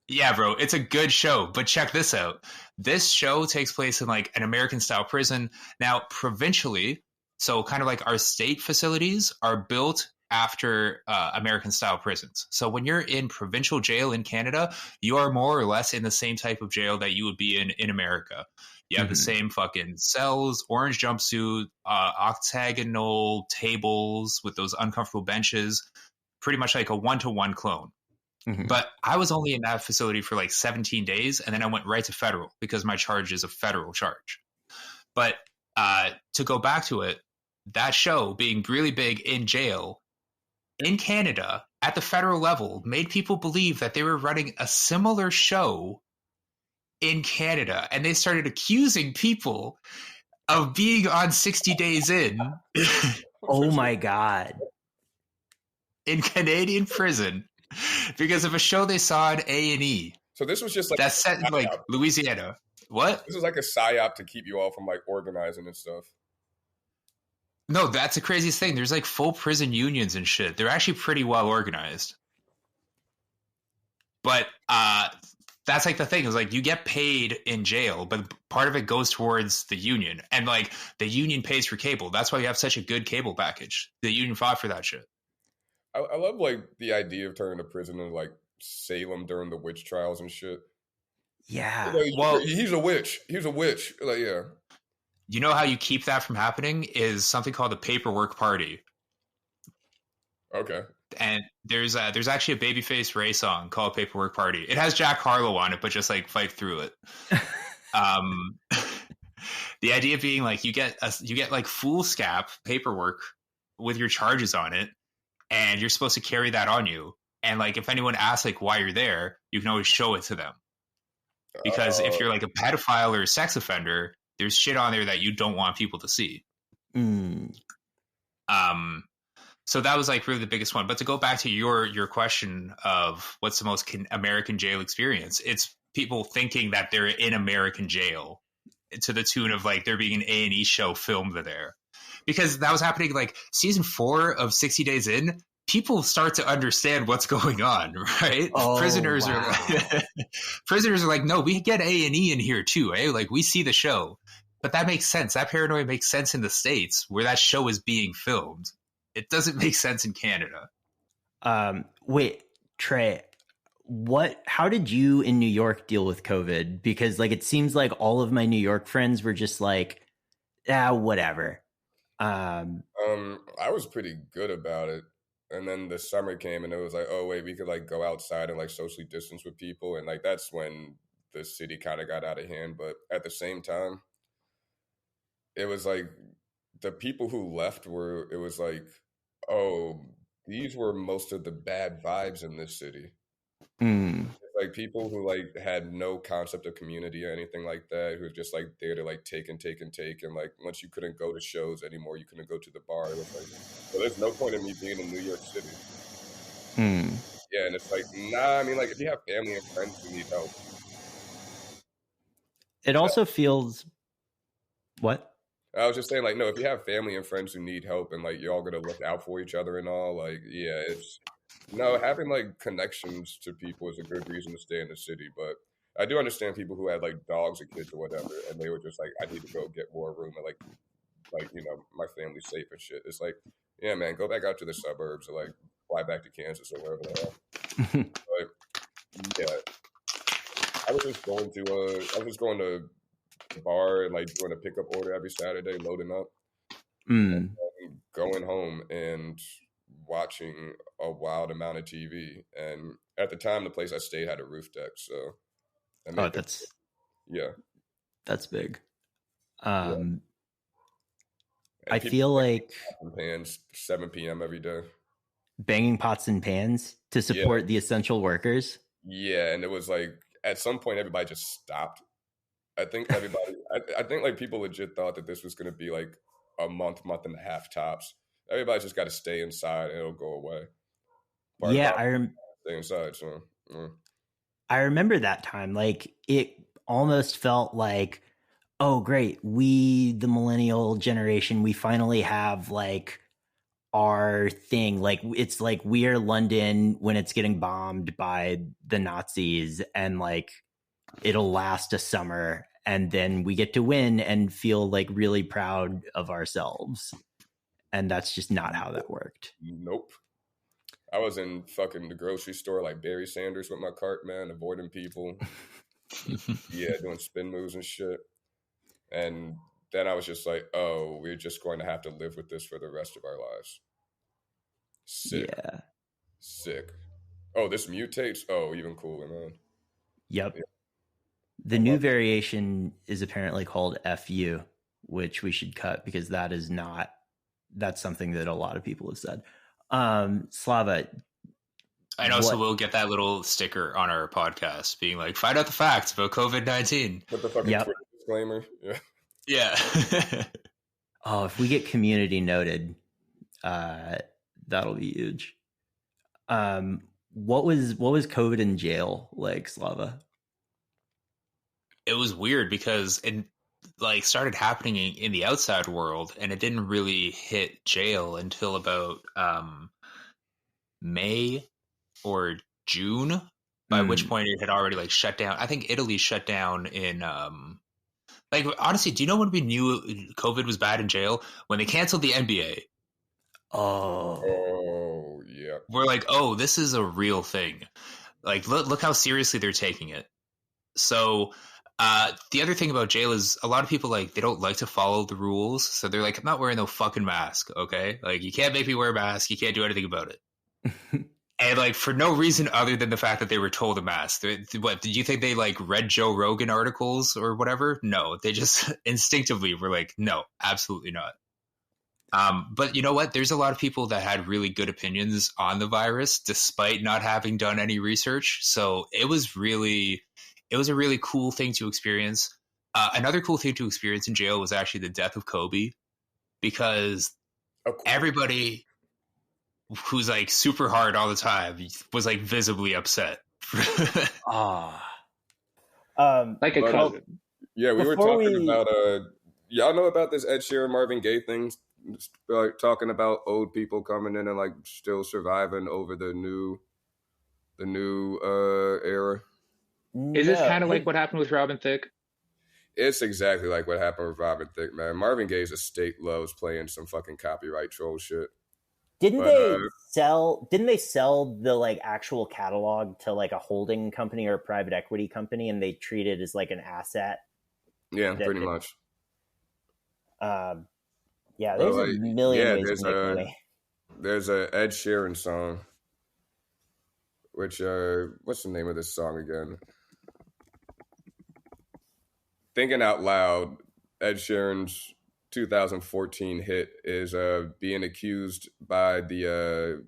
yeah, bro, it's a good show. But check this out. This show takes place in like an American style prison. Now, provincially, so kind of like our state facilities are built after American style prisons. So when you're in provincial jail in Canada, you are more or less in the same type of jail that you would be in America. You have the same fucking cells, orange jumpsuit, octagonal tables with those uncomfortable benches, pretty much like a 1-to-1 clone. But I was only in that facility for like 17 days, and then I went right to federal because my charge is a federal charge. But to go back to it, that show being really big in jail in Canada at the federal level made people believe that they were running a similar show in Canada. And they started accusing people of being on 60 Days In. Oh my God. In Canadian prison because of a show they saw on A&E. So this was just like that's set in like Louisiana. What? This is like a psyop to keep you all from like organizing and stuff. No, that's the craziest thing. There's like full prison unions and shit. They're actually pretty well organized. But that's like the thing is like you get paid in jail, but part of it goes towards the union. And like the union pays for cable. That's why you have such a good cable package. The union fought for that shit. I love like the idea of turning to prison in like Salem during the witch trials and shit. Yeah. You know, well, he's a witch. He's a witch. Like, yeah. You know how you keep that from happening is something called the paperwork party. Okay. And there's actually a Babyface Ray song called Paperwork Party. It has Jack Harlow on it, but just like fight through it. The idea being like you get like foolscap paperwork with your charges on it, and you're supposed to carry that on you. And like if anyone asks like why you're there, you can always show it to them. Because if you're like a pedophile or a sex offender, there's shit on there that you don't want people to see. So that was like really the biggest one. But to go back to your question of what's the most American jail experience, it's people thinking that they're in American jail to the tune of like there being an A&E show filmed there. Because that was happening like season 4 of 60 Days In. People start to understand what's going on, right? Oh, prisoners wow. are like, no, we get A&E in here too, eh? Like we see the show. But that makes sense. That paranoia makes sense in the States where that show is being filmed. It doesn't make sense in Canada. Wait, Trey, how did you in New York deal with COVID? Because like, it seems like all of my New York friends were just like, whatever. I was pretty good about it. And then the summer came and it was like, oh wait, we could like go outside and like socially distance with people. And like, that's when the city kind of got out of hand. But at the same time, it was like the people who left it was like, oh, these were most of the bad vibes in this city. It's like people who like had no concept of community or anything like that, who were just like there to like take. And like once you couldn't go to shows anymore, you couldn't go to the bar. It was like, well, there's no point in me being in New York City. Yeah, and it's like, nah, I mean, like if you have family and friends who need help. It also feels what? I was just saying, like, no, if you have family and friends who need help and like you're all gonna look out for each other and all, like, yeah, it's having like connections to people is a good reason to stay in the city. But I do understand people who had like dogs or kids or whatever, and they were just like, I need to go get more room and like my family's safe and shit. It's like, yeah, man, go back out to the suburbs or like fly back to Kansas or wherever they are. But yeah, I was just going to the bar and like doing a pickup order every Saturday, loading up, and going home and watching a wild amount of TV. And at the time, the place I stayed had a roof deck, so that's yeah, that's big. I feel like pans 7 p.m. every day. Banging pots and pans to support the essential workers. Yeah, and it was like at some point everybody just stopped. I think everybody, I think like people legit thought that this was going to be like a month and a half tops. Everybody's just got to stay inside and it'll go away. Stay inside. So I remember that time. Like it almost felt like, oh great, we the millennial generation, we finally have like our thing. Like it's like we're London when it's getting bombed by the Nazis, and like it'll last a summer, and then we get to win and feel like really proud of ourselves. And that's just not how that worked. Nope. I was in fucking the grocery store like Barry Sanders with my cart, man, avoiding people. Doing spin moves and shit. And then I was just like, oh, we're just going to have to live with this for the rest of our lives. Sick. Oh, this mutates? Oh, even cooler, man. Yep. Yeah. The new variation is apparently called FU, which we should cut because that's something that a lot of people have said. Slava, I know, so we'll get that little sticker on our podcast being like, find out the facts about COVID-19. Put the fucking Twitter disclaimer. Yeah. Oh, if we get community noted, that'll be huge. What was COVID in jail like, Slava? It was weird because it like started happening in the outside world, and it didn't really hit jail until about May or June, by which point it had already like shut down. I think Italy shut down in like, honestly, do you know when we knew COVID was bad in jail? When they canceled the NBA. Oh yeah. We're like, oh, this is a real thing. Like, look how seriously they're taking it. So the other thing about jail is a lot of people, like, they don't like to follow the rules. So they're like, I'm not wearing no fucking mask, okay? Like, you can't make me wear a mask. You can't do anything about it. And, like, for no reason other than the fact that they were told a mask. What, did you think they, like, read Joe Rogan articles or whatever? No, they just instinctively were like, no, absolutely not. But you know what? There's a lot of people that had really good opinions on the virus, despite not having done any research. So it was a really cool thing to experience. Another cool thing to experience in jail was actually the death of Kobe, because everybody who's like super hard all the time was like visibly upset. Like a cousin. Yeah, we were talking about y'all know about this Ed Sheeran Marvin Gaye thing, like talking about old people coming in and like still surviving over the new era. Is this kind of like what happened with Robin Thicke? It's exactly like what happened with Robin Thicke, man. Marvin Gaye's estate loves playing some fucking copyright troll shit. Didn't they sell the like actual catalog to like a holding company or a private equity company, and they treat it as like an asset? Yeah, pretty much. Yeah, there's a million ways to make money. There's a Ed Sheeran song, which what's the name of this song again? Thinking Out Loud, Ed Sheeran's 2014 hit, is being accused by the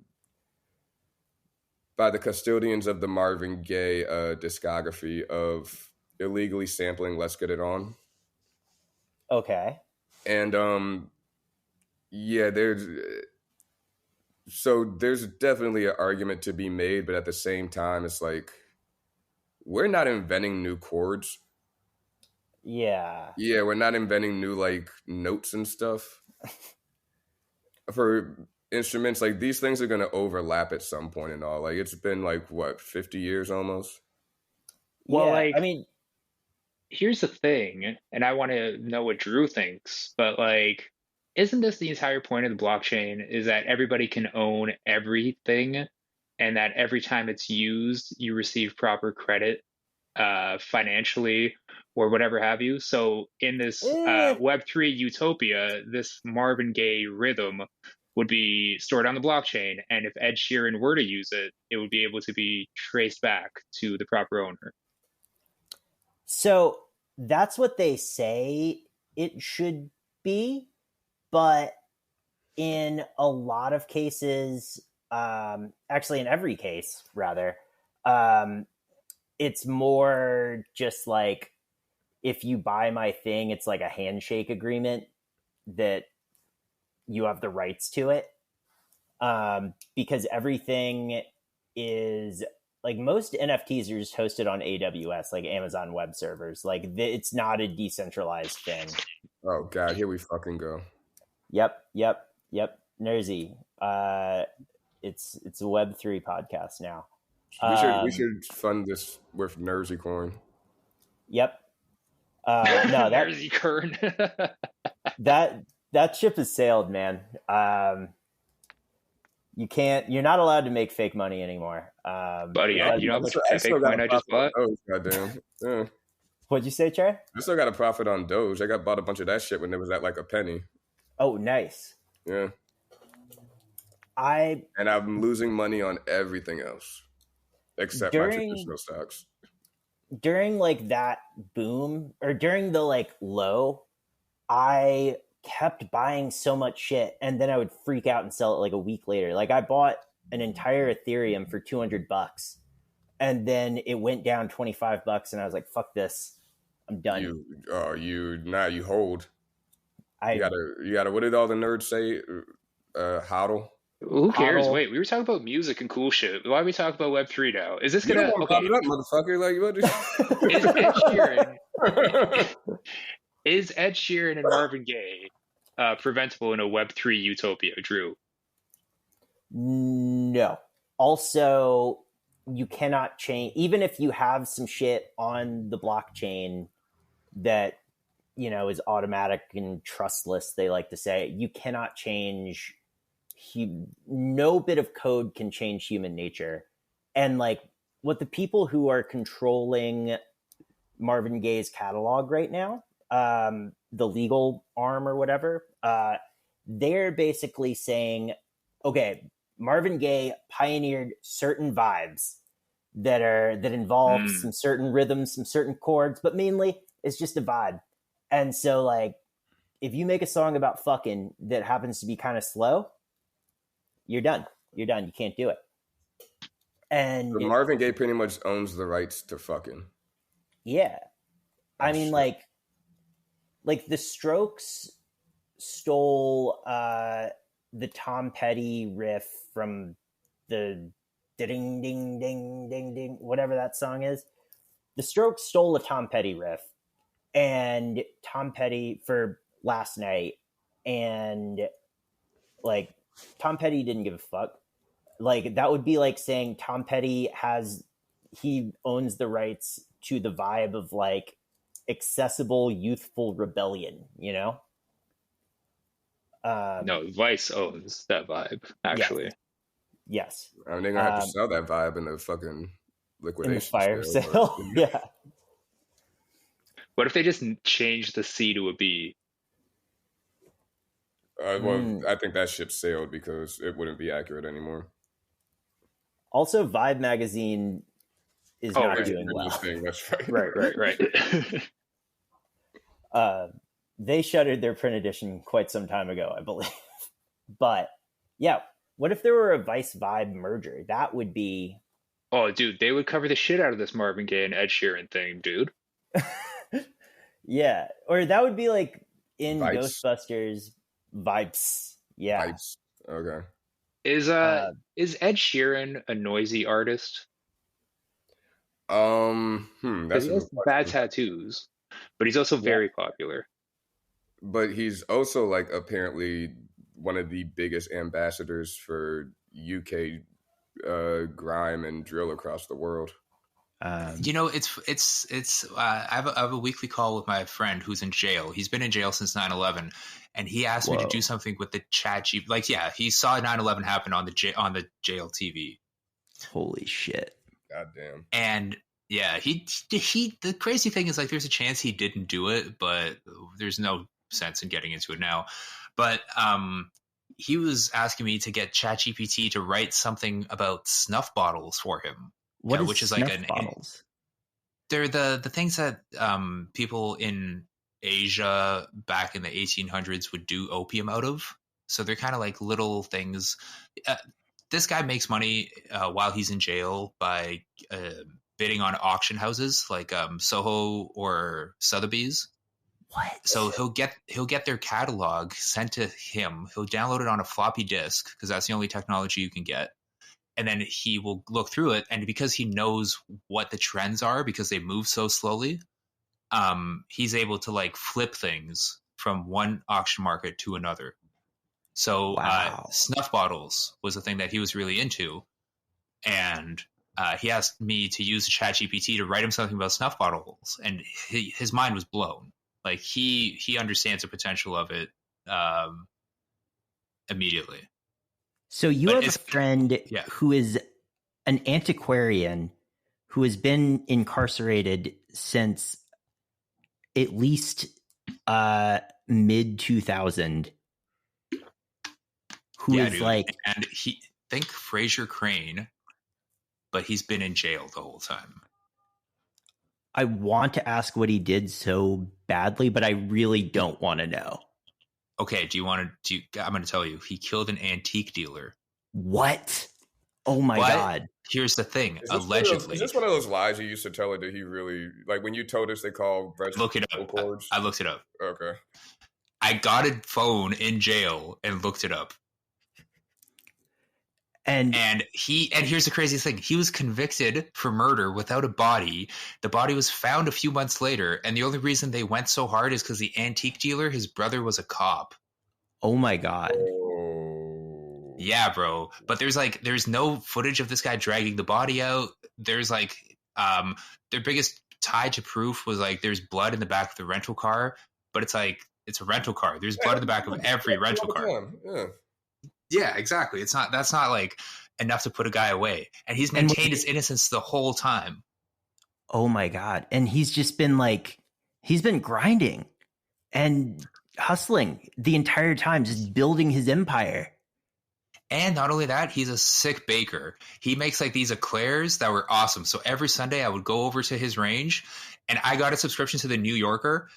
custodians of the Marvin Gaye discography of illegally sampling "Let's Get It On." Okay. And there's definitely an argument to be made, but at the same time, it's like, we're not inventing new chords. Yeah, we're not inventing new like notes and stuff for instruments. Like, these things are going to overlap at some point and all. Like, it's been like, what, 50 years almost? Well, like, I mean, here's the thing, and I want to know what Drew thinks, but like, isn't this the entire point of the blockchain, is that everybody can own everything, and that every time it's used, you receive proper credit financially or whatever have you? So in this Web3 utopia, this Marvin Gaye rhythm would be stored on the blockchain, and if Ed Sheeran were to use it, it would be able to be traced back to the proper owner. So that's what they say, it should be, but in a lot of cases, actually in every case, rather, it's more just like, if you buy my thing, it's like a handshake agreement that you have the rights to it. Because everything is like, most NFTs are just hosted on AWS, like Amazon Web Servers. Like it's not a decentralized thing. Oh God, here we fucking go. Yep. Nersy. It's a Web3 podcast now. We should fund this with Nersy Coin. Yep. No, that Nersy Kern. that ship has sailed, man. You're not allowed to make fake money anymore. Buddy, you know how much fake coin I just bought? Oh, goddamn. Yeah. What'd you say, Trey? I still got a profit on Doge. I bought a bunch of that shit when it was at like a penny. Oh, nice. Yeah. And I'm losing money on everything else except my traditional stocks. During like that boom, or during the like low, I kept buying so much shit, and then I would freak out and sell it like a week later. Like I bought an entire Ethereum for $200, and then it went down $25, and I was like, "Fuck this, I'm done." You hold. You gotta. What did all the nerds say? Hodl. Who cares? Hodl. Wait, we were talking about music and cool shit. Why are we talking about Web3 now? Is this gonna? Okay. It up, motherfucker. Like what? Is Ed Sheeran? Is Ed Sheeran and Marvin Gaye preventable in a Web3 utopia, Drew? No. Also, you cannot change, even if you have some shit on the blockchain that, you know, is automatic and trustless, they like to say, you cannot change. No bit of code can change human nature. And like, what the people who are controlling Marvin Gaye's catalog right now, the legal arm or whatever, they're basically saying, okay, Marvin Gaye pioneered certain vibes that involve some certain rhythms, some certain chords, but mainly it's just a vibe. And so like, if you make a song about fucking that happens to be kind of slow, you're done. You can't do it. And so Marvin Gaye pretty much owns the rights to fucking. Yeah. I mean, like the Strokes stole the Tom Petty riff from the ding ding ding ding ding, whatever that song is. The Strokes stole a Tom Petty riff, and Tom Petty for Last Night, and like Tom Petty didn't give a fuck. Like that would be like saying Tom Petty he owns the rights to the vibe of like accessible youthful rebellion, you know? No, Vice owns that vibe, actually. Yes. I mean, they're gonna have to sell that vibe in the fucking liquidation, in the fire sale. Yeah. What if they just change the C to a B? I think that ship sailed because it wouldn't be accurate anymore. Also, Vibe magazine is not doing well. That's right. Right. They shuttered their print edition quite some time ago, I believe. But yeah, what if there were a Vice Vibe merger? That would be. Oh, dude, they would cover the shit out of this Marvin Gaye and Ed Sheeran thing, dude. Yeah, or that would be like in Vibes. Ghostbusters. Vibes. Yeah. Vibes. Okay. Is Ed Sheeran a noisy artist? That's he has bad tattoos, but he's also very popular. But he's also like apparently one of the biggest ambassadors for UK grime and drill across the world. You know, it's. I have a weekly call with my friend who's in jail. He's been in jail since 9/11, and he asked me to do something with the chat. Like, yeah, he saw 9/11 happen on the jail TV. Holy shit! Goddamn. And yeah, he. The crazy thing is, like, there's a chance he didn't do it, but there's no sense in getting into it now. But he was asking me to get ChatGPT to write something about snuff bottles for him. Which is like bottles? They're the things that people in Asia back in the 1800s would do opium out of. So they're kind of like little things. This guy makes money while he's in jail by bidding on auction houses like Soho or Sotheby's. What? So he'll get their catalog sent to him. He'll download it on a floppy disk because that's the only technology you can get. And then he will look through it. And because he knows what the trends are, because they move so slowly, he's able to like flip things from one auction market to another. So snuff bottles was a thing that he was really into. And he asked me to use ChatGPT to write him something about snuff bottles. And his mind was blown. Like he understands the potential of it immediately. So you have a friend who is an antiquarian who has been incarcerated since at least mid 2000. Who is dude. Like, and he think Fraser Crane, but he's been in jail the whole time. I want to ask what he did so badly, but I really don't want to know. Okay, I'm going to tell you. He killed an antique dealer. What? Oh my God. Here's the thing. Allegedly. Is this one of those lies you used to tell her that he really, like when you told us they call look it up. I looked it up. Okay. I got a phone in jail and looked it up. And here's the craziest thing. He was convicted for murder without a body. The body was found a few months later. And the only reason they went so hard is because the antique dealer, his brother was a cop. Oh my God. Oh. Yeah, bro. But there's no footage of this guy dragging the body out. There's like, their biggest tie to proof was like, there's blood in the back of the rental car, but it's like, it's a rental car. There's blood in the back of every rental car. Yeah. Yeah, exactly. That's not like enough to put a guy away. And he's maintained his innocence the whole time. Oh my God. And he's just been he's been grinding and hustling the entire time, just building his empire. And not only that, he's a sick baker. He makes like these eclairs that were awesome. So every Sunday I would go over to his range and I got a subscription to the New Yorker.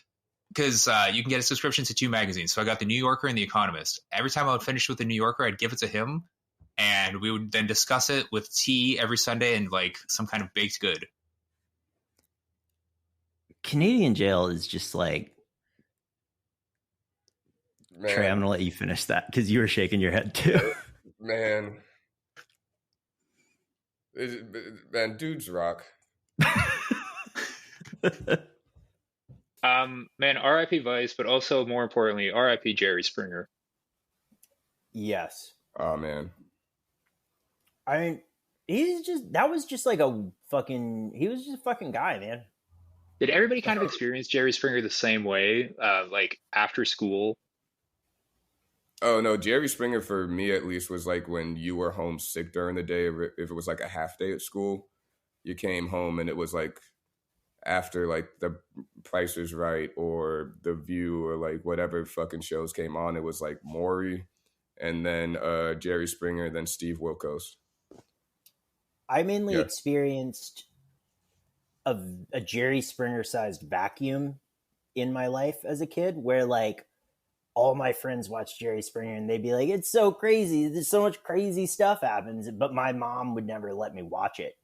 Because you can get a subscription to 2 magazines. So I got the New Yorker and the Economist. Every time I would finish with the New Yorker, I'd give it to him. And we would then discuss it with tea every Sunday and like some kind of baked good. Canadian jail is just like... Man. Trey, I'm going to let you finish that because you were shaking your head too. Man, dudes rock. Man, R.I.P. Vice, but also more importantly, R.I.P. Jerry Springer. Yes. Oh man. I mean, he was just a fucking guy, man. Did everybody kind of experience Jerry Springer the same way, like after school? Oh no, Jerry Springer for me at least was like when you were homesick during the day. If it was like a half day at school, you came home and it was like after like The Price is Right or The View or like whatever fucking shows came on, it was like Maury and then Jerry Springer, then Steve Wilkos. I mainly experienced a Jerry Springer sized vacuum in my life as a kid where like all my friends watched Jerry Springer and they'd be like, it's so crazy. There's so much crazy stuff happens. But my mom would never let me watch it.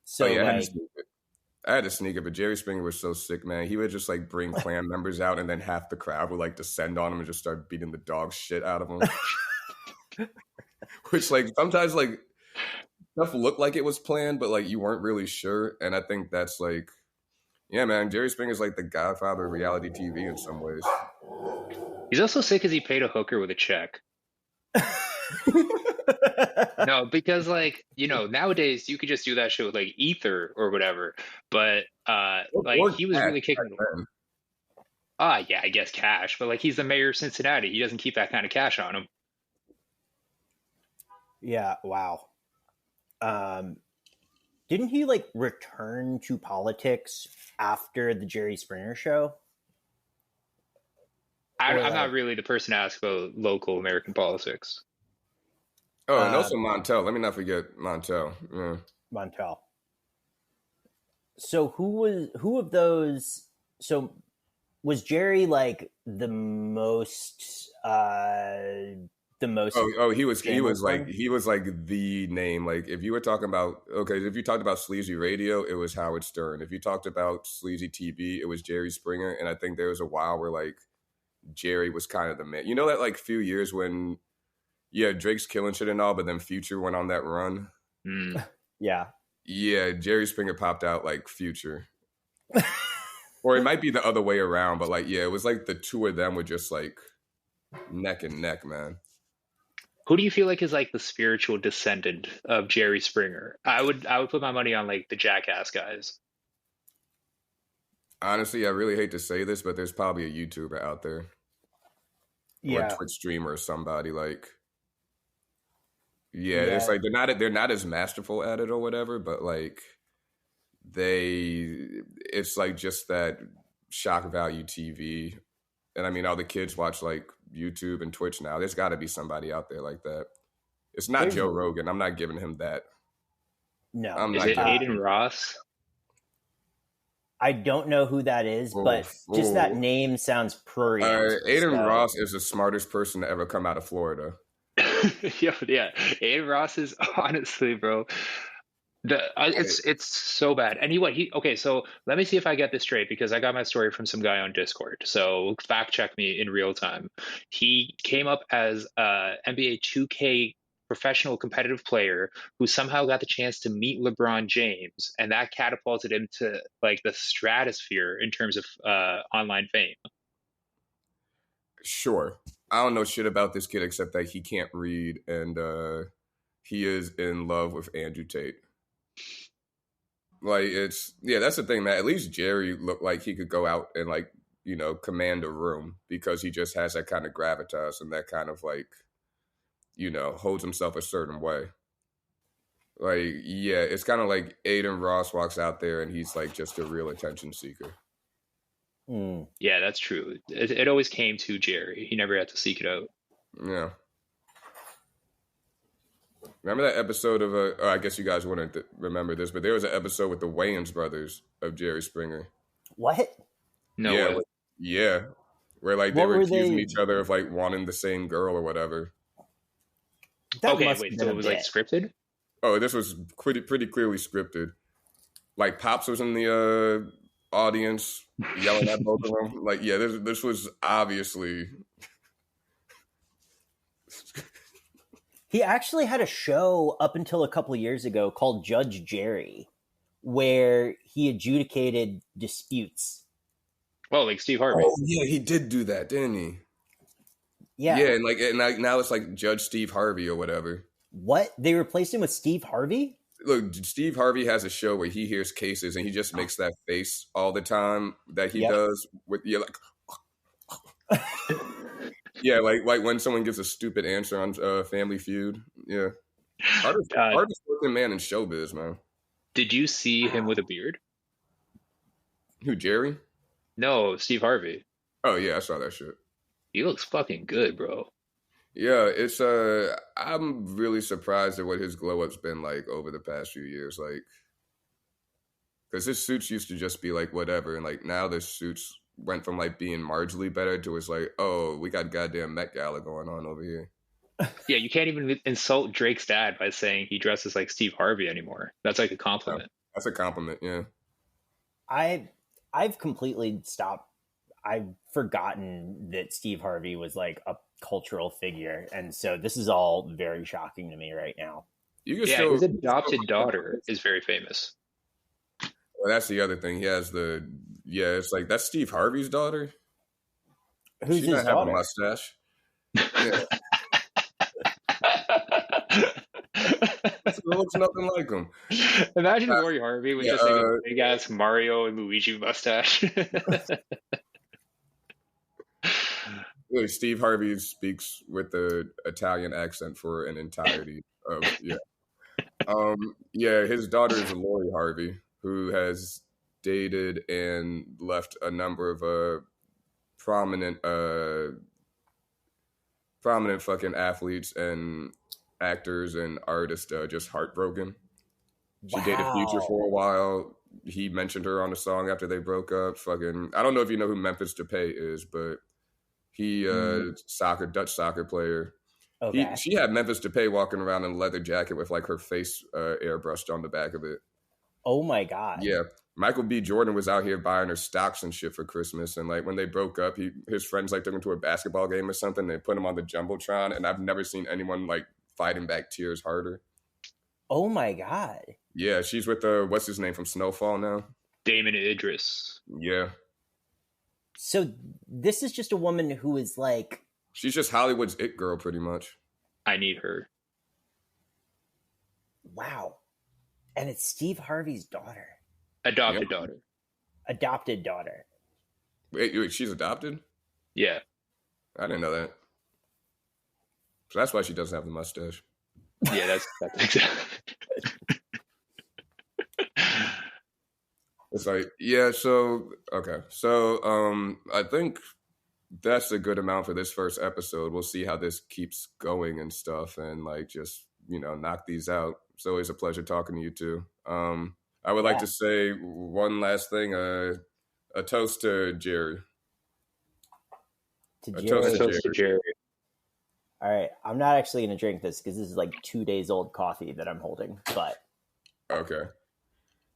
So I had to sneak it, but Jerry Springer was so sick, man. He would just like bring clan members out and then half the crowd would like descend on him and just start beating the dog shit out of him. Which like sometimes like stuff looked like it was planned, but like you weren't really sure. And I think that's like, yeah, man, Jerry Springer's like the godfather of reality TV in some ways. He's also sick because he paid a hooker with a check. No, because like, you know, nowadays you could just do that shit with like Ether or whatever. But like he was really kicking. Yeah, I guess cash. But like he's the mayor of Cincinnati. He doesn't keep that kind of cash on him. Yeah, wow. Didn't he like return to politics after the Jerry Springer show? I'm not really the person to ask about local American politics. Oh, and also Montel. Let me not forget Montel. Yeah. Montel. So who of those? So Was Jerry like the most he was shameless one? he was like the name. Like if you were talking about if you talked about sleazy radio, it was Howard Stern. If you talked about sleazy TV, it was Jerry Springer. And I think there was a while where like Jerry was kind of the man. You know that like few years when Drake's killing shit and all, but then Future went on that run. Yeah. Yeah, Jerry Springer popped out like Future. Or it might be the other way around, but like it was like the two of them were just like neck and neck, man. Who do you feel like is like the spiritual descendant of Jerry Springer? I would put my money on like the Jackass guys. Honestly, I really hate to say this, but there's probably a YouTuber out there. Or a Twitch streamer or somebody like it's like they're not as masterful at it or whatever, but like it's like just that shock value TV. And I mean, all the kids watch like YouTube and Twitch now. There's got to be somebody out there like that. It's not Joe Rogan. I'm not giving him that. No. Is it Aiden Ross? I don't know who that is, but just that name sounds pretty. Aiden Ross is the smartest person to ever come out of Florida. Yeah. Aiden Ross is honestly, bro. It's so bad. And so let me see if I get this straight, because I got my story from some guy on Discord. So fact check me in real time. He came up as a NBA 2K professional competitive player who somehow got the chance to meet LeBron James, and that catapulted him to like the stratosphere in terms of online fame. Sure. I don't know shit about this kid except that he can't read, and he is in love with Andrew Tate. Like that's the thing, man. At least Jerry looked like he could go out and like, command a room, because he just has that kind of gravitas and that kind of like, holds himself a certain way. Like, it's kind of like Aiden Ross walks out there and he's like just a real attention seeker. Yeah, that's true. It always came to Jerry. He never had to seek it out. Yeah. Remember that episode of I guess you guys wouldn't remember this, but there was an episode with the Wayans brothers of Jerry Springer. What? No way. Yeah. Where like they were accusing each other of like wanting the same girl or whatever. Okay, wait, so it was like scripted? Oh, this was pretty clearly scripted. Like Pops was in the audience yelling at both of them. Like, this was obviously. He actually had a show up until a couple of years ago called Judge Jerry, where he adjudicated disputes. Well, like Steve Harvey. Oh yeah, he did do that, didn't he? Yeah. Yeah, and now it's like Judge Steve Harvey or whatever. What? They replaced him with Steve Harvey? Look, Steve Harvey has a show where he hears cases and he just makes that face all the time that he does with like like when someone gives a stupid answer on Family Feud. Yeah. Hardest working man in showbiz, man. Did you see him with a beard? Who, Jerry? No, Steve Harvey. Oh yeah, I saw that shit. He looks fucking good, bro. Yeah, it's I'm really surprised at what his glow up's been like over the past few years, like, because his suits used to just be like whatever, and like now the suits went from like being marginally better to it's like, oh, we got goddamn Met Gala going on over here. Yeah, you can't even insult Drake's dad by saying he dresses like Steve Harvey anymore. That's like a compliment. Yeah, that's a compliment, yeah. I've completely stopped. I've forgotten that Steve Harvey was like a cultural figure, and so this is all very shocking to me right now. His adopted daughter is very famous. Well, that's the other thing. He has it's like that's Steve Harvey's daughter. Who's she his daughter? Have a mustache. Yeah. It looks nothing like him. Imagine Lori Harvey with just like a big ass Mario and Luigi mustache. Steve Harvey speaks with the Italian accent for an entirety of his daughter is Lori Harvey, who has dated and left a number of prominent fucking athletes and actors and artists just heartbroken. She dated Future for a while. he mentioned her on the song after they broke up. Fucking, I don't know if you know who Memphis Depay is, but he Dutch soccer player. Okay. She had Memphis Depay walking around in a leather jacket with like her face airbrushed on the back of it. Oh my God. Yeah. Michael B. Jordan was out here buying her stocks and shit for Christmas. And like when they broke up, his friends like took him to a basketball game or something. They put him on the Jumbotron. And I've never seen anyone like fighting back tears harder. Oh my God. Yeah. She's with what's his name from Snowfall now? Damon Idris. Yeah. So this is just a woman who is like... She's just Hollywood's it girl pretty much. I need her. Wow. And it's Steve Harvey's daughter. Adopted daughter. Adopted daughter. Wait, she's adopted? Yeah. I didn't know that. So that's why she doesn't have the mustache. Yeah, that's exactly. It's like, yeah, so, okay. So, I think that's a good amount for this first episode. We'll see how this keeps going and stuff and, like, just, knock these out. It's always a pleasure talking to you two. I would like to say one last thing, a toast to Jerry. To A Jerry. toast to Jerry. All right. I'm not actually going to drink this because this is like 2 days old coffee that I'm holding, but. Okay.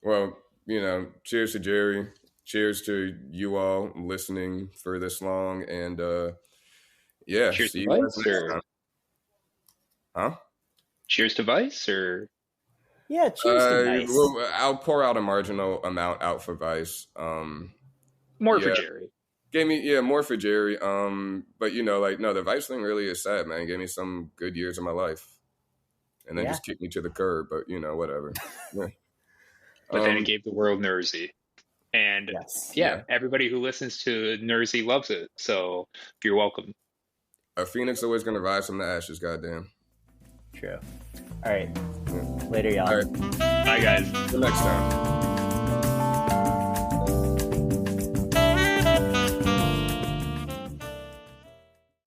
Well, cheers to Jerry. Cheers to you all listening for this long. And, yeah. Cheers see to you Vice, guys next time. Huh? Cheers to Vice, or? Yeah, cheers to Vice. Well, I'll pour out a marginal amount out for Vice. More for Jerry. Gave me, more for Jerry. But no, the Vice thing really is sad, man. It gave me some good years of my life. And then just kicked me to the curb, but whatever. Yeah. But then it gave the world Nersey. And everybody who listens to Nersey loves it. So you're welcome. A phoenix always gonna rise from the ashes, goddamn. True. All right. Later, y'all. All right. Bye, guys. Till next time.